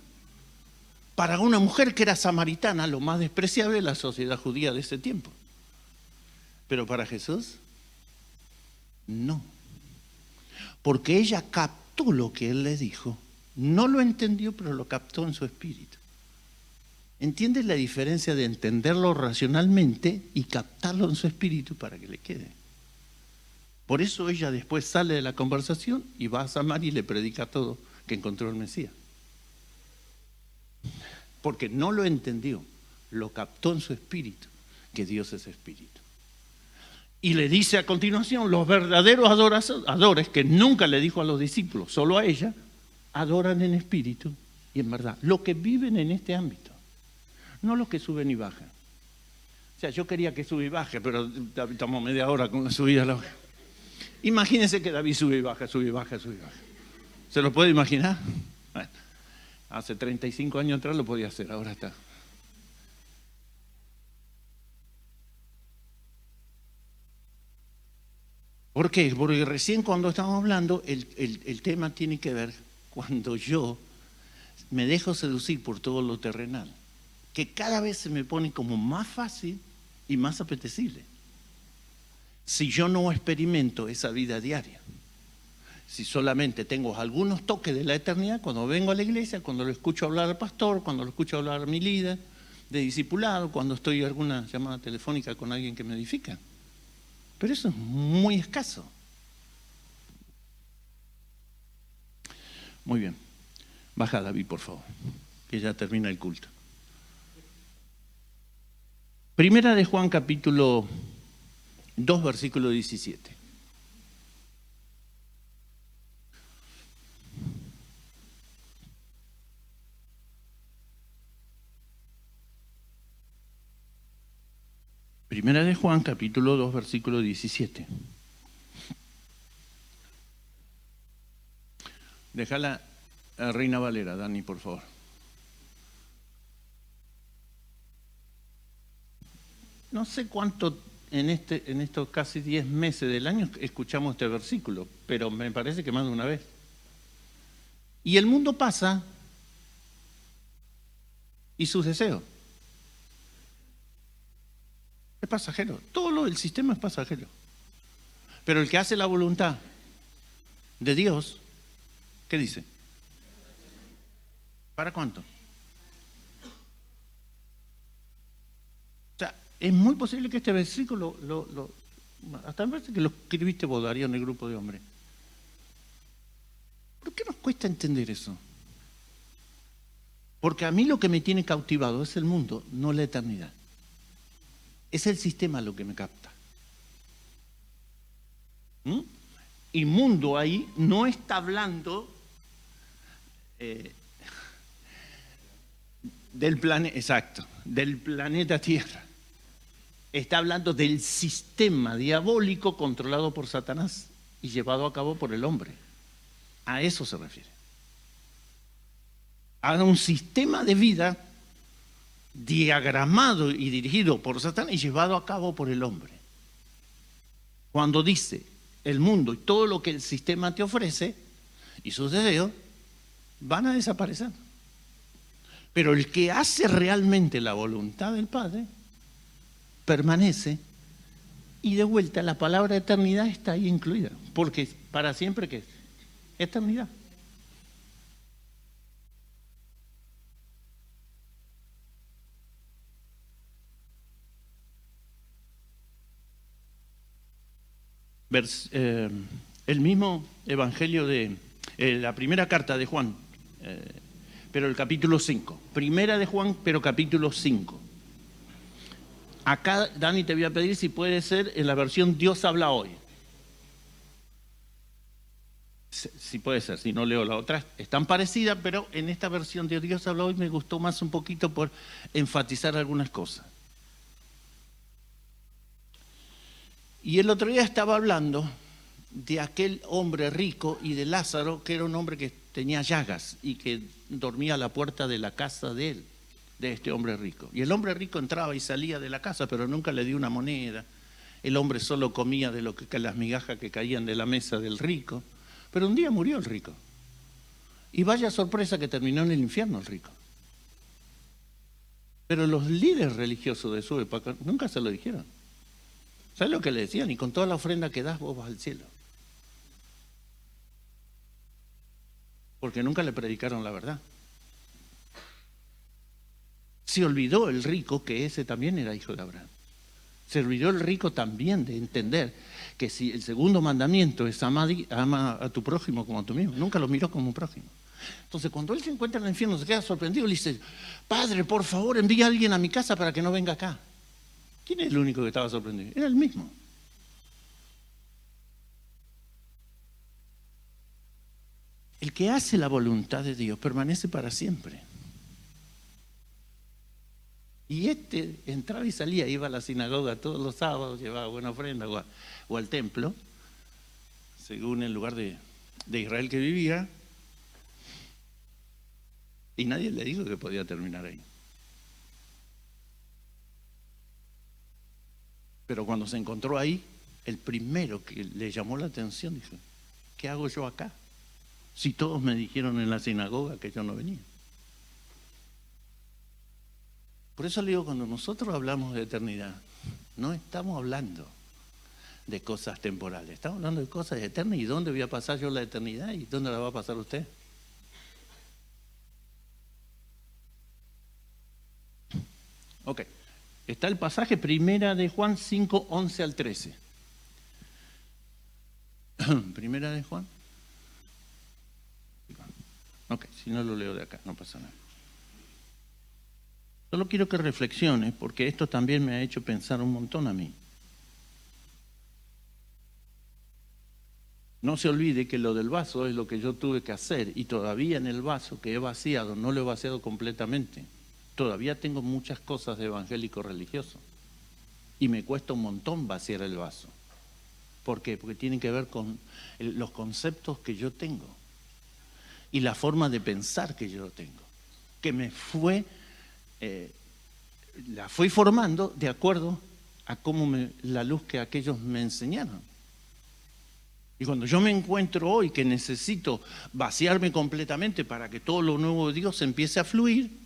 Para una mujer que era samaritana, lo más despreciable de la sociedad judía de ese tiempo. Pero para Jesús, no. Porque ella captó lo que él le dijo. No lo entendió, pero lo captó en su espíritu. ¿Entiende la diferencia de entenderlo racionalmente y captarlo en su espíritu para que le quede? Por eso ella después sale de la conversación y va a Samaria y le predica todo que encontró el Mesías. Porque no lo entendió, lo captó en su espíritu, que Dios es espíritu. Y le dice a continuación, los verdaderos adoradores, que nunca le dijo a los discípulos, solo a ella, adoran en espíritu y en verdad. Los que viven en este ámbito, no los que suben y bajan. O sea, yo quería que sube y baje, pero estamos media hora con la subida. Imagínense que David sube y baja, sube y baja, sube y baja. ¿Se lo puede imaginar? Bueno, hace 35 años atrás lo podía hacer, ahora está. ¿Por qué? Porque recién cuando estamos hablando, el tema tiene que ver cuando yo me dejo seducir por todo lo terrenal, que cada vez se me pone como más fácil y más apetecible. Si yo no experimento esa vida diaria, si solamente tengo algunos toques de la eternidad, cuando vengo a la iglesia, cuando lo escucho hablar al pastor, cuando lo escucho hablar a mi líder de discipulado, cuando estoy en alguna llamada telefónica con alguien que me edifica. Pero eso es muy escaso. Muy bien. Baja, David, por favor, que ya termina el culto. Primera de Juan, capítulo 2, versículo 17. Primera de Juan, capítulo 2, versículo 17. Déjala a Reina Valera, Dani, por favor. No sé cuánto en estos casi 10 meses del año escuchamos este versículo, pero me parece que más de una vez. Y el mundo pasa y sus deseos. Es pasajero. Todo lo del sistema es pasajero. Pero el que hace la voluntad de Dios, ¿qué dice? ¿Para cuánto? O sea, es muy posible que este versículo, hasta me parece que lo escribiste vos, Darío, en el grupo de hombres. ¿Por qué nos cuesta entender eso? Porque a mí lo que me tiene cautivado es el mundo, no la eternidad. Es el sistema lo que me capta. Y mundo ahí no está hablando del planeta, exacto, del planeta Tierra. Está hablando del sistema diabólico controlado por Satanás y llevado a cabo por el hombre. A eso se refiere. A un sistema de vida diagramado y dirigido por Satanás y llevado a cabo por el hombre. Cuando dice el mundo y todo lo que el sistema te ofrece y sus deseos van a desaparecer. Pero el que hace realmente la voluntad del Padre permanece, y de vuelta la palabra eternidad está ahí incluida, porque para siempre, ¿qué es? Eternidad. El mismo evangelio de la primera carta de Juan, pero el capítulo 5. Primera de Juan, pero capítulo 5. Acá, Dani, te voy a pedir si puede ser en la versión Dios habla hoy. Si puede ser, si no leo la otra. Están parecidas, pero en esta versión de Dios habla hoy me gustó más un poquito por enfatizar algunas cosas. Y el otro día estaba hablando de aquel hombre rico y de Lázaro, que era un hombre que tenía llagas y que dormía a la puerta de la casa de él, de este hombre rico. Y el hombre rico entraba y salía de la casa, pero nunca le dio una moneda. El hombre solo comía de las migajas que caían de la mesa del rico. Pero un día murió el rico. Y vaya sorpresa que terminó en el infierno el rico. Pero los líderes religiosos de su época nunca se lo dijeron. ¿Sabes lo que le decían? Y con toda la ofrenda que das, vos vas al cielo. Porque nunca le predicaron la verdad. Se olvidó el rico que ese también era hijo de Abraham. Se olvidó el rico también de entender que si el segundo mandamiento es ama a tu prójimo como a tú mismo. Nunca lo miró como un prójimo. Entonces, cuando él se encuentra en el infierno, se queda sorprendido y le dice: Padre, por favor, envía a alguien a mi casa para que no venga acá. ¿Quién es el único que estaba sorprendido? Era el mismo. El que hace la voluntad de Dios permanece para siempre. Y este entraba y salía, iba a la sinagoga todos los sábados, llevaba buena ofrenda o al templo, según el lugar de Israel que vivía, y nadie le dijo que podía terminar ahí. Pero cuando se encontró ahí, el primero que le llamó la atención dijo: ¿qué hago yo acá? Si todos me dijeron en la sinagoga que yo no venía. Por eso le digo, cuando nosotros hablamos de eternidad, no estamos hablando de cosas temporales, estamos hablando de cosas eternas. ¿Y dónde voy a pasar yo la eternidad? ¿Y dónde la va a pasar usted? Ok. Está el pasaje primera de Juan 5, 11 al 13. Primera de Juan. Ok, si no lo leo de acá, no pasa nada. Solo quiero que reflexiones, porque esto también me ha hecho pensar un montón a mí. No se olvide que lo del vaso es lo que yo tuve que hacer, y todavía en el vaso que he vaciado, no lo he vaciado completamente. Todavía tengo muchas cosas de evangélico religioso y me cuesta un montón vaciar el vaso. ¿Por qué? Porque tiene que ver con los conceptos que yo tengo y la forma de pensar que yo tengo, que me la fui formando de acuerdo a cómo la luz que aquellos me enseñaron. Y cuando yo me encuentro hoy que necesito vaciarme completamente para que todo lo nuevo de Dios empiece a fluir,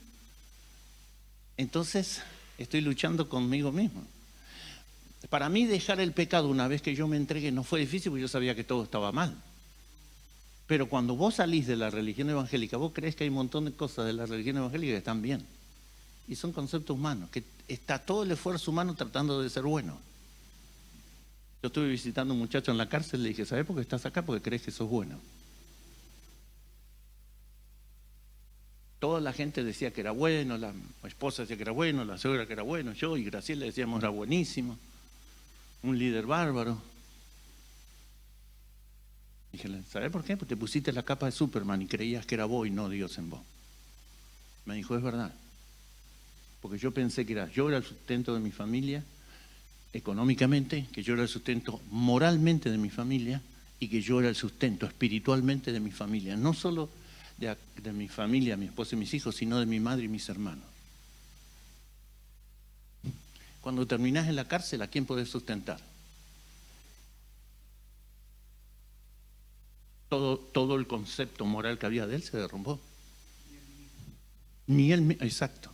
Entonces estoy luchando conmigo mismo. Para mí dejar el pecado una vez que yo me entregué no fue difícil porque yo sabía que todo estaba mal. Pero cuando vos salís de la religión evangélica, vos creés que hay un montón de cosas de la religión evangélica que están bien. Y son conceptos humanos, que está todo el esfuerzo humano tratando de ser bueno. Yo estuve visitando a un muchacho en la cárcel y le dije, ¿sabés por qué estás acá? Porque crees que sos bueno. Toda la gente decía que era bueno, la esposa decía que era bueno, la suegra que era bueno, yo y Graciela decíamos era buenísimo, un líder bárbaro. Dije, ¿sabés por qué? Porque te pusiste la capa de Superman y creías que era vos y no Dios en vos. Me dijo, es verdad. Porque yo pensé que yo era el sustento de mi familia, económicamente, que yo era el sustento moralmente de mi familia y que yo era el sustento espiritualmente de mi familia. No solo de mi familia, mi esposa y mis hijos, sino de mi madre y mis hermanos. Cuando terminás en la cárcel, ¿a quién podés sustentar? Todo el concepto moral que había de él se derrumbó. Ni él, exacto.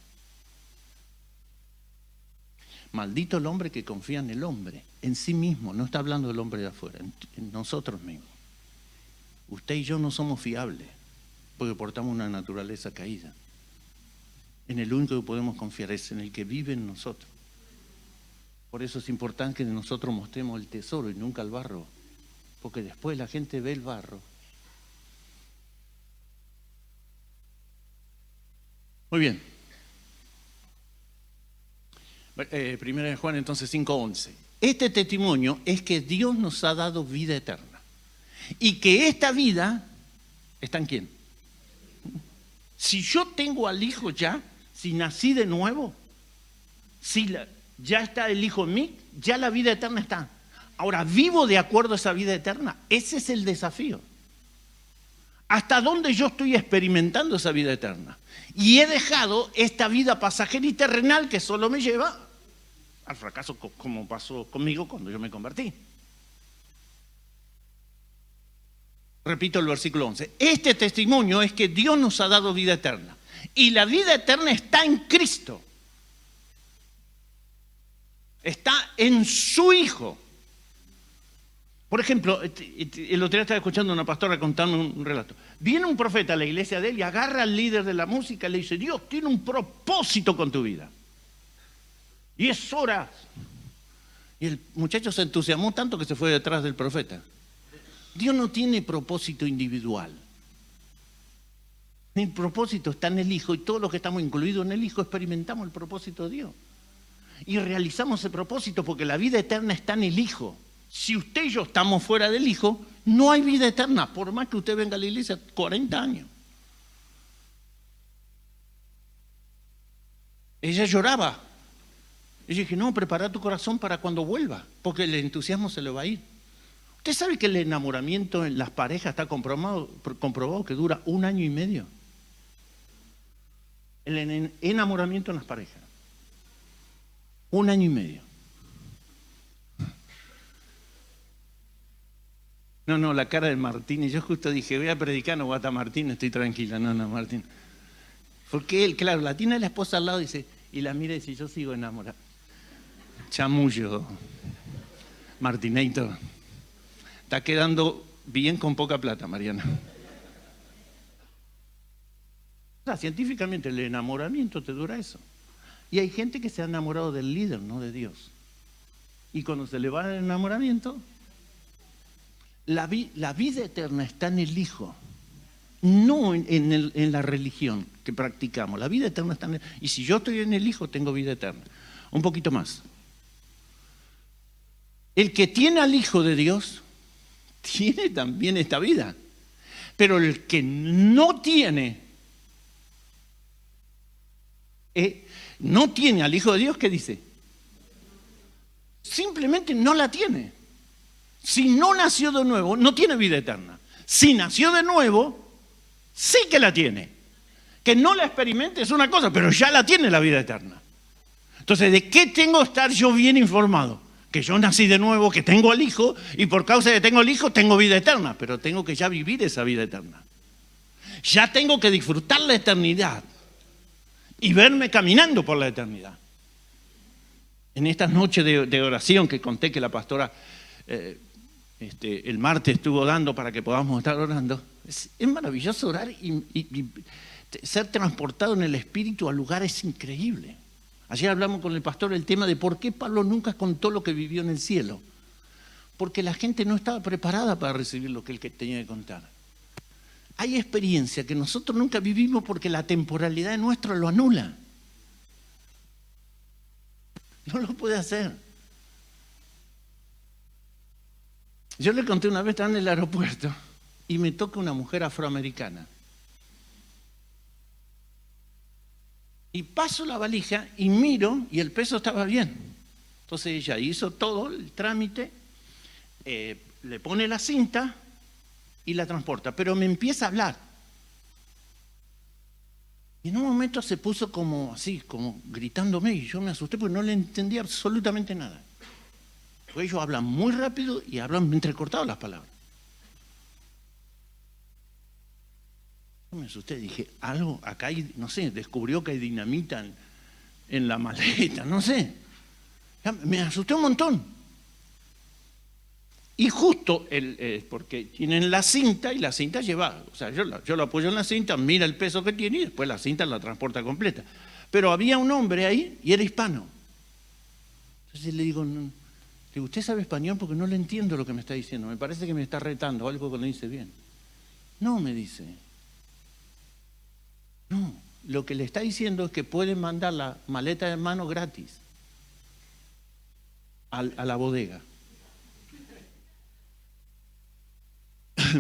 Maldito el hombre que confía en el hombre, en sí mismo, no está hablando del hombre de afuera, en nosotros mismos. Usted y yo no somos fiables, porque portamos una naturaleza caída. En el único que podemos confiar es en el que vive en nosotros. Por eso es importante que nosotros mostremos el tesoro y nunca el barro, porque después la gente ve el barro. Muy bien. Primera de Juan entonces 5:11. Este testimonio es que Dios nos ha dado vida eterna y que esta vida está en ¿quién? Si yo tengo al Hijo ya, si nací de nuevo, si ya está el Hijo en mí, ya la vida eterna está. Ahora, ¿vivo de acuerdo a esa vida eterna? Ese es el desafío. ¿Hasta dónde yo estoy experimentando esa vida eterna? Y he dejado esta vida pasajera y terrenal que solo me lleva al fracaso, como pasó conmigo cuando yo me convertí. Repito el versículo 11. Este testimonio es que Dios nos ha dado vida eterna. Y la vida eterna está en Cristo. Está en su Hijo. Por ejemplo, el otro día estaba escuchando a una pastora contando un relato. Viene un profeta a la iglesia de él y agarra al líder de la música y le dice, Dios tiene un propósito con tu vida. Y es hora. Y el muchacho se entusiasmó tanto que se fue detrás del profeta. Dios no tiene propósito individual. El propósito está en el Hijo y todos los que estamos incluidos en el Hijo experimentamos el propósito de Dios. Y realizamos ese propósito porque la vida eterna está en el Hijo. Si usted y yo estamos fuera del Hijo, no hay vida eterna, por más que usted venga a la iglesia 40 años. Ella lloraba. Ella dije, no, prepara tu corazón para cuando vuelva, porque el entusiasmo se le va a ir. ¿Usted sabe que el enamoramiento en las parejas está comprobado que dura 1 año y medio? El enamoramiento en las parejas. 1 año y medio. No, la cara de Martín, y yo justo dije, voy a predicar, no voy a estar Martín, estoy tranquila, no, Martín. Porque él, claro, la tiene la esposa al lado y dice, y la mira y dice, yo sigo enamorado. Chamullo, Martinator. Está quedando bien con poca plata, Mariana. O sea, científicamente el enamoramiento te dura eso. Y hay gente que se ha enamorado del líder, no de Dios. Y cuando se le va el enamoramiento, la vida eterna está en el Hijo, no en la religión que practicamos. La vida eterna está en el Hijo. Y si yo estoy en el Hijo, tengo vida eterna. Un poquito más. El que tiene al Hijo de Dios, tiene también esta vida. Pero el que no tiene al Hijo de Dios, ¿qué dice? Simplemente no la tiene. Si no nació de nuevo, no tiene vida eterna. Si nació de nuevo, sí que la tiene. Que no la experimente es una cosa, pero ya la tiene la vida eterna. Entonces, ¿de qué tengo que estar yo bien informado? Que yo nací de nuevo, que tengo al Hijo, y por causa de que tengo al Hijo, tengo vida eterna. Pero tengo que ya vivir esa vida eterna. Ya tengo que disfrutar la eternidad. y verme caminando por la eternidad. En estas noches de oración que conté que la pastora el martes estuvo dando para que podamos estar orando, es maravilloso orar y ser transportado en el Espíritu a lugares increíbles. Ayer hablamos con el pastor el tema de por qué Pablo nunca contó lo que vivió en el cielo. Porque la gente no estaba preparada para recibir lo que él tenía que contar. Hay experiencias que nosotros nunca vivimos porque la temporalidad nuestra lo anula. No lo puede hacer. Yo le conté una vez, estaba en el aeropuerto y me toca una mujer afroamericana. Y paso la valija y miro y el peso estaba bien. Entonces ella hizo todo el trámite, le pone la cinta y la transporta, pero me empieza a hablar. Y en un momento se puso como así, como gritándome, y yo me asusté porque no le entendía absolutamente nada. Porque ellos hablan muy rápido y hablan entrecortadas las palabras. Yo me asusté, dije, algo, acá hay, no sé, descubrió que hay dinamita en la maleta, no sé. Ya me asusté un montón. Y justo, porque tienen la cinta y la cinta lleva, o sea, yo lo apoyo en la cinta, mira el peso que tiene y después la cinta la transporta completa. Pero había un hombre ahí y era hispano. Entonces le digo, ¿usted sabe español? Porque no le entiendo lo que me está diciendo. Me parece que me está retando, algo que no dice bien. No, me dice. No, lo que le está diciendo es que puede mandar la maleta de mano gratis a la bodega.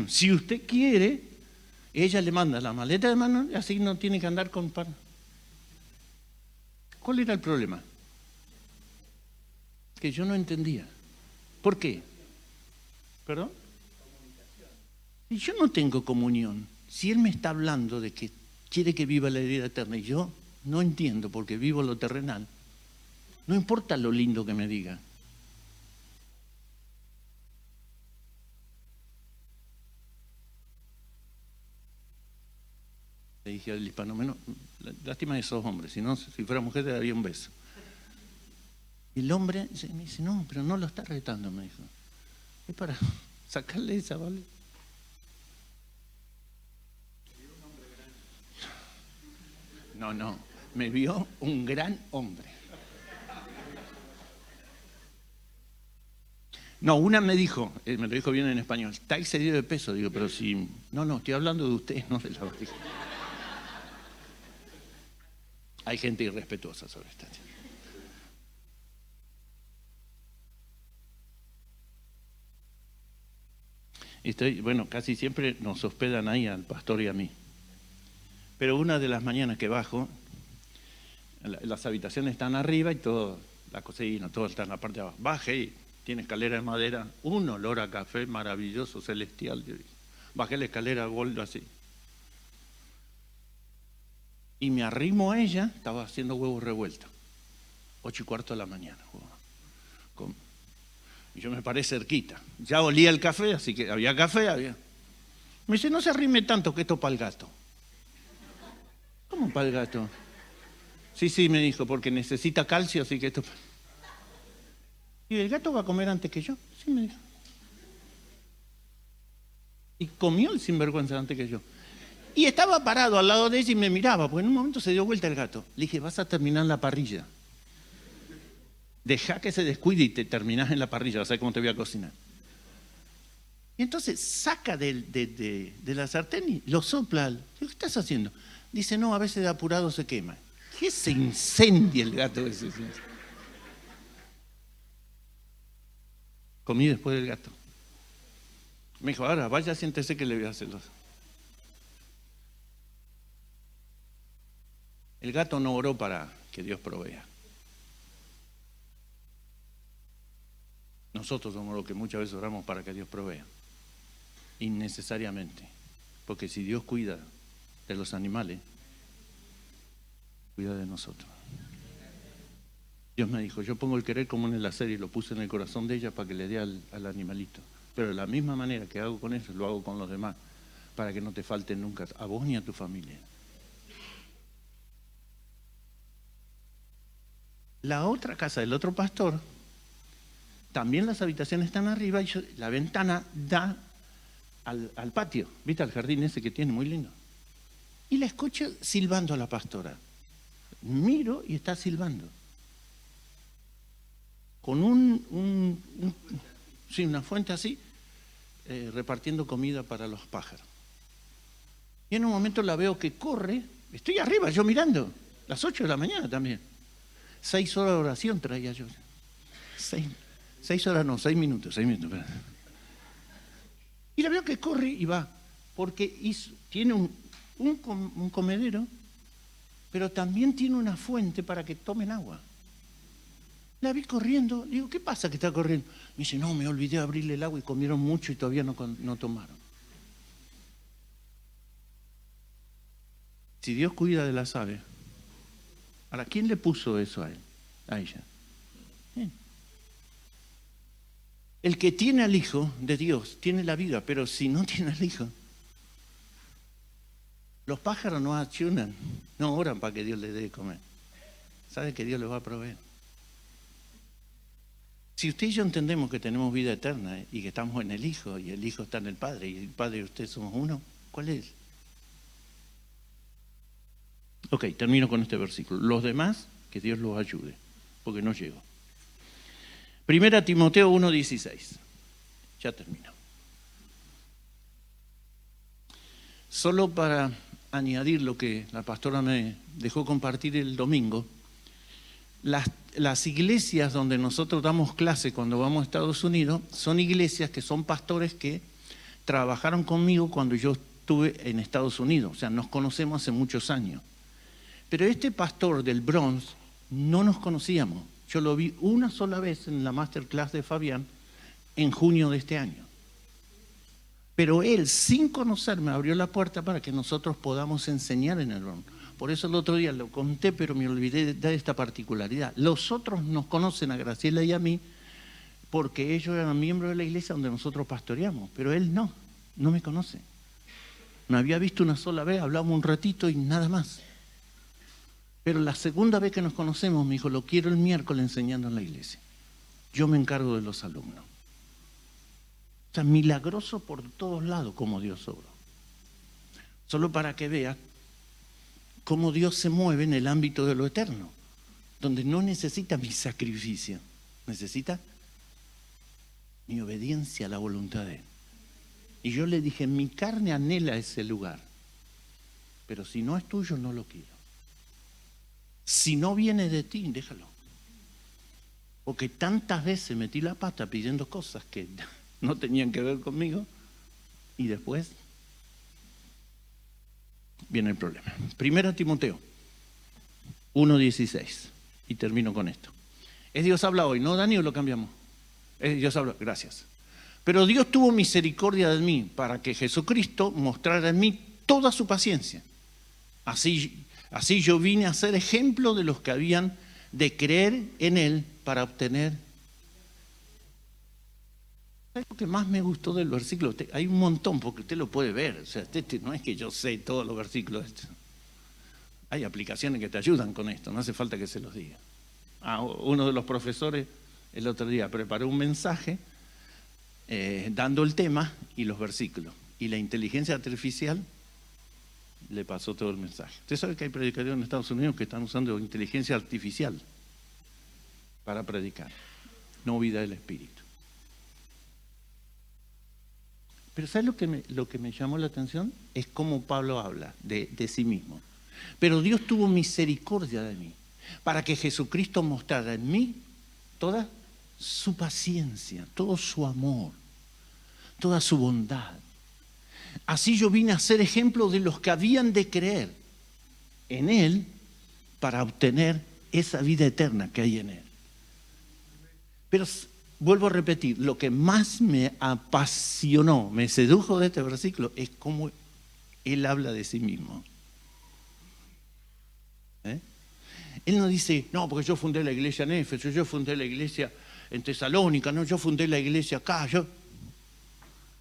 Si usted quiere, ella le manda la maleta de mano y así no tiene que andar con pan. ¿Cuál era el problema? Que yo no entendía. ¿Por qué? ¿Perdón? Si yo no tengo comunión, si él me está hablando de que quiere que viva la vida eterna y yo no entiendo porque vivo lo terrenal, no importa lo lindo que me diga. Le dije al hispano, menos, lástima de esos hombres, si fuera mujer te daría un beso. Y el hombre me dice, no, pero no lo está retando, me dijo. Es para sacarle esa, ¿vale? No, me vio un gran hombre. No, una me dijo, me lo dijo bien en español, está excedido de peso. Digo, pero si, no, estoy hablando de usted, no de la valija. Hay gente irrespetuosa sobre esta. Bueno, casi siempre nos hospedan ahí al pastor y a mí. Pero una de las mañanas que bajo, las habitaciones están arriba y todo, la cocina, todo está en la parte de abajo. Bajé y tiene escalera de madera, un olor a café maravilloso, celestial. Bajé la escalera, vuelvo así. Y me arrimo a ella, estaba haciendo huevos revueltos. 8:15 de la mañana. Y yo me paré cerquita. Ya olía el café, así que había café, había. Me dice, no se arrime tanto que esto es para el gato. ¿Cómo para el gato? Sí, me dijo, porque necesita calcio, así que esto... ¿Y el gato va a comer antes que yo? Sí, me dijo. Y comió el sinvergüenza antes que yo. Y estaba parado al lado de ella y me miraba, porque en un momento se dio vuelta el gato. Le dije, vas a terminar la parrilla. Deja que se descuide y te terminás en la parrilla, vas a ver cómo te voy a cocinar. Y entonces saca de la sartén y lo sopla. Digo, ¿qué estás haciendo? Dice, no, a veces de apurado se quema. ¿Qué se incendia el gato ese? Comí después del gato. Me dijo, ahora vaya, siéntese que le voy a hacer los... El gato no oró para que Dios provea. Nosotros somos los que muchas veces oramos para que Dios provea. Innecesariamente. Porque si Dios cuida de los animales, cuida de nosotros. Dios me dijo, yo pongo el querer como en el hacer y lo puse en el corazón de ella para que le dé al animalito. Pero de la misma manera que hago con eso, lo hago con los demás, para que no te falte nunca a vos ni a tu familia. La otra casa del otro pastor, también las habitaciones están arriba y la ventana da al patio, ¿viste? Al jardín ese que tiene, muy lindo. Y la escucho silbando a la pastora. Miro y está silbando. Con una fuente así, repartiendo comida para los pájaros. Y en un momento la veo que corre, estoy arriba, yo mirando, las 8 de la mañana también. 6 horas de oración traía yo. 6 horas no, 6 minutos. Y la veo que corre y va, porque tiene un comedero, pero también tiene una fuente para que tomen agua. La vi corriendo, digo, ¿qué pasa que está corriendo? Me dice, no, me olvidé abrirle el agua y comieron mucho y todavía no tomaron. Si Dios cuida de las aves, ¿ahora quién le puso eso a él? A ella. Bien. El que tiene al Hijo de Dios tiene la vida, pero si no tiene al Hijo, los pájaros no ayunan, no oran para que Dios les dé de comer. Saben que Dios les va a proveer. Si usted y yo entendemos que tenemos vida eterna y que estamos en el Hijo y el Hijo está en el Padre y el Padre y usted somos uno, ¿cuál es? Ok, termino con este versículo. Los demás, que Dios los ayude, porque no llego. 1 Timoteo 1:16. Ya termino. Solo para añadir lo que la pastora me dejó compartir el domingo, las iglesias donde nosotros damos clase cuando vamos a Estados Unidos son iglesias que son pastores que trabajaron conmigo cuando yo estuve en Estados Unidos, o sea, nos conocemos hace muchos años. Pero este pastor del Bronx no nos conocíamos. Yo lo vi una sola vez en la masterclass de Fabián en junio de este año. Pero él, sin conocerme, abrió la puerta para que nosotros podamos enseñar en el Bronx. Por eso el otro día lo conté, pero me olvidé de esta particularidad. Los otros nos conocen a Graciela y a mí porque ellos eran miembros de la iglesia donde nosotros pastoreamos, pero él no me conoce. Me había visto una sola vez, hablamos un ratito y nada más. Pero la segunda vez que nos conocemos me dijo, lo quiero el miércoles enseñando en la iglesia. Yo me encargo de los alumnos. O sea, milagroso por todos lados como Dios obra. Solo para que veas cómo Dios se mueve en el ámbito de lo eterno, donde no necesita mi sacrificio, necesita mi obediencia a la voluntad de Él. Y yo le dije, mi carne anhela ese lugar, pero si no es tuyo, no lo quiero. Si no viene de ti, déjalo. Porque tantas veces metí la pata pidiendo cosas que no tenían que ver conmigo y después viene el problema. 1 Timoteo 1:16 y termino con esto. Es Dios habla hoy, ¿no, Dani, o lo cambiamos? Es Dios habla, gracias. Pero Dios tuvo misericordia de mí para que Jesucristo mostrara en mí toda su paciencia. Así yo vine a ser ejemplo de los que habían de creer en Él para obtener. ¿Sabes lo que más me gustó del versículo? Hay un montón, porque usted lo puede ver. O sea, no es que yo sé todos los versículos. Hay aplicaciones que te ayudan con esto, no hace falta que se los diga. Uno de los profesores el otro día preparó un mensaje dando el tema y los versículos. Y la inteligencia artificial le pasó todo el mensaje. Usted sabe que hay predicadores en Estados Unidos que están usando inteligencia artificial para predicar, no vida del Espíritu. Pero ¿sabes lo que me llamó la atención? Es cómo Pablo habla de sí mismo. Pero Dios tuvo misericordia de mí, para que Jesucristo mostrara en mí toda su paciencia, todo su amor, toda su bondad. Así yo vine a ser ejemplo de los que habían de creer en Él para obtener esa vida eterna que hay en Él. Pero vuelvo a repetir, lo que más me apasionó, me sedujo de este versículo, es cómo Él habla de sí mismo. Él no dice, no, porque yo fundé la iglesia en Éfeso, yo fundé la iglesia en Tesalónica, no, yo fundé la iglesia acá.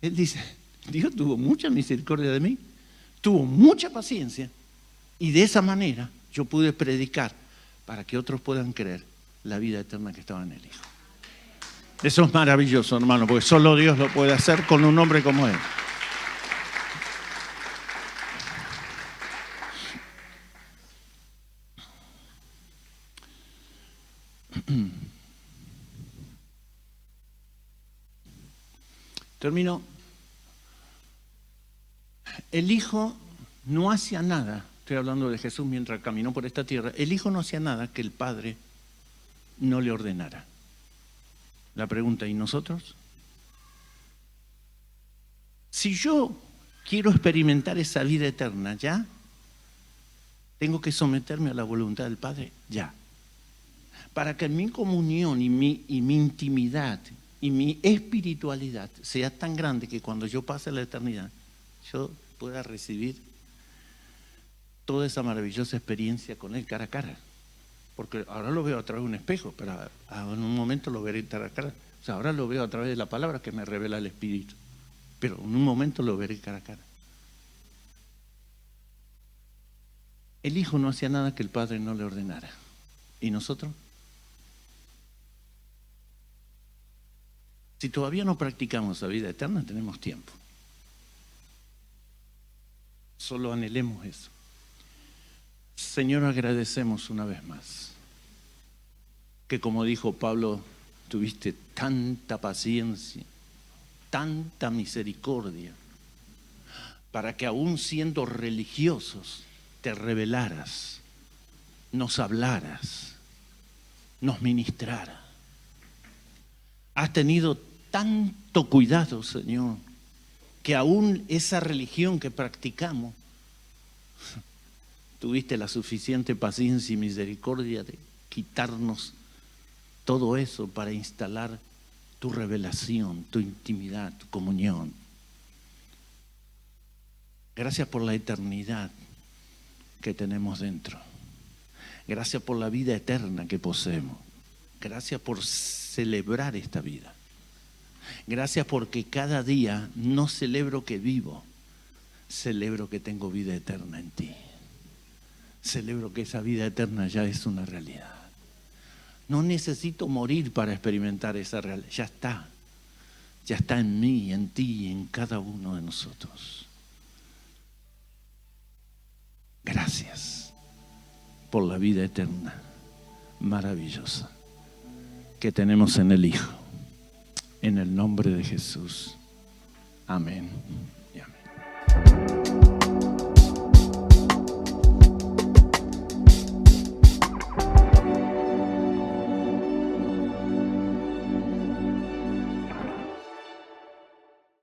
Él dice, Dios tuvo mucha misericordia de mí, tuvo mucha paciencia y de esa manera yo pude predicar para que otros puedan creer la vida eterna que estaba en el Hijo. Eso es maravilloso, hermano, porque solo Dios lo puede hacer con un hombre como Él. Termino. El Hijo no hacía nada, estoy hablando de Jesús mientras caminó por esta tierra, el Hijo no hacía nada que el Padre no le ordenara. La pregunta, ¿y nosotros? Si yo quiero experimentar esa vida eterna, ¿ya? ¿Tengo que someterme a la voluntad del Padre? Ya. Para que mi comunión y mi intimidad y mi espiritualidad sea tan grande que cuando yo pase la eternidad, yo pueda recibir toda esa maravillosa experiencia con Él cara a cara. Porque ahora lo veo a través de un espejo, pero en un momento lo veré cara a cara. O sea, ahora lo veo a través de la palabra que me revela el Espíritu, pero en un momento lo veré cara a cara. El Hijo no hacía nada que el Padre no le ordenara. ¿Y nosotros? Si todavía no practicamos la vida eterna, tenemos tiempo. Solo anhelemos eso. Señor, agradecemos una vez más que, como dijo Pablo, tuviste tanta paciencia, tanta misericordia, para que aún siendo religiosos te revelaras, nos hablaras, nos ministraras. Has tenido tanto cuidado, Señor, que aún esa religión que practicamos, tuviste la suficiente paciencia y misericordia de quitarnos todo eso para instalar tu revelación, tu intimidad, tu comunión. Gracias por la eternidad que tenemos dentro. Gracias por la vida eterna que poseemos. Gracias por celebrar esta vida. Gracias porque cada día no celebro que vivo, celebro que tengo vida eterna en ti. Celebro que esa vida eterna ya es una realidad. No necesito morir para experimentar esa realidad. Ya está. Ya está en mí, en ti y en cada uno de nosotros. Gracias por la vida eterna maravillosa que tenemos en el Hijo. En el nombre de Jesús. Amén y amén.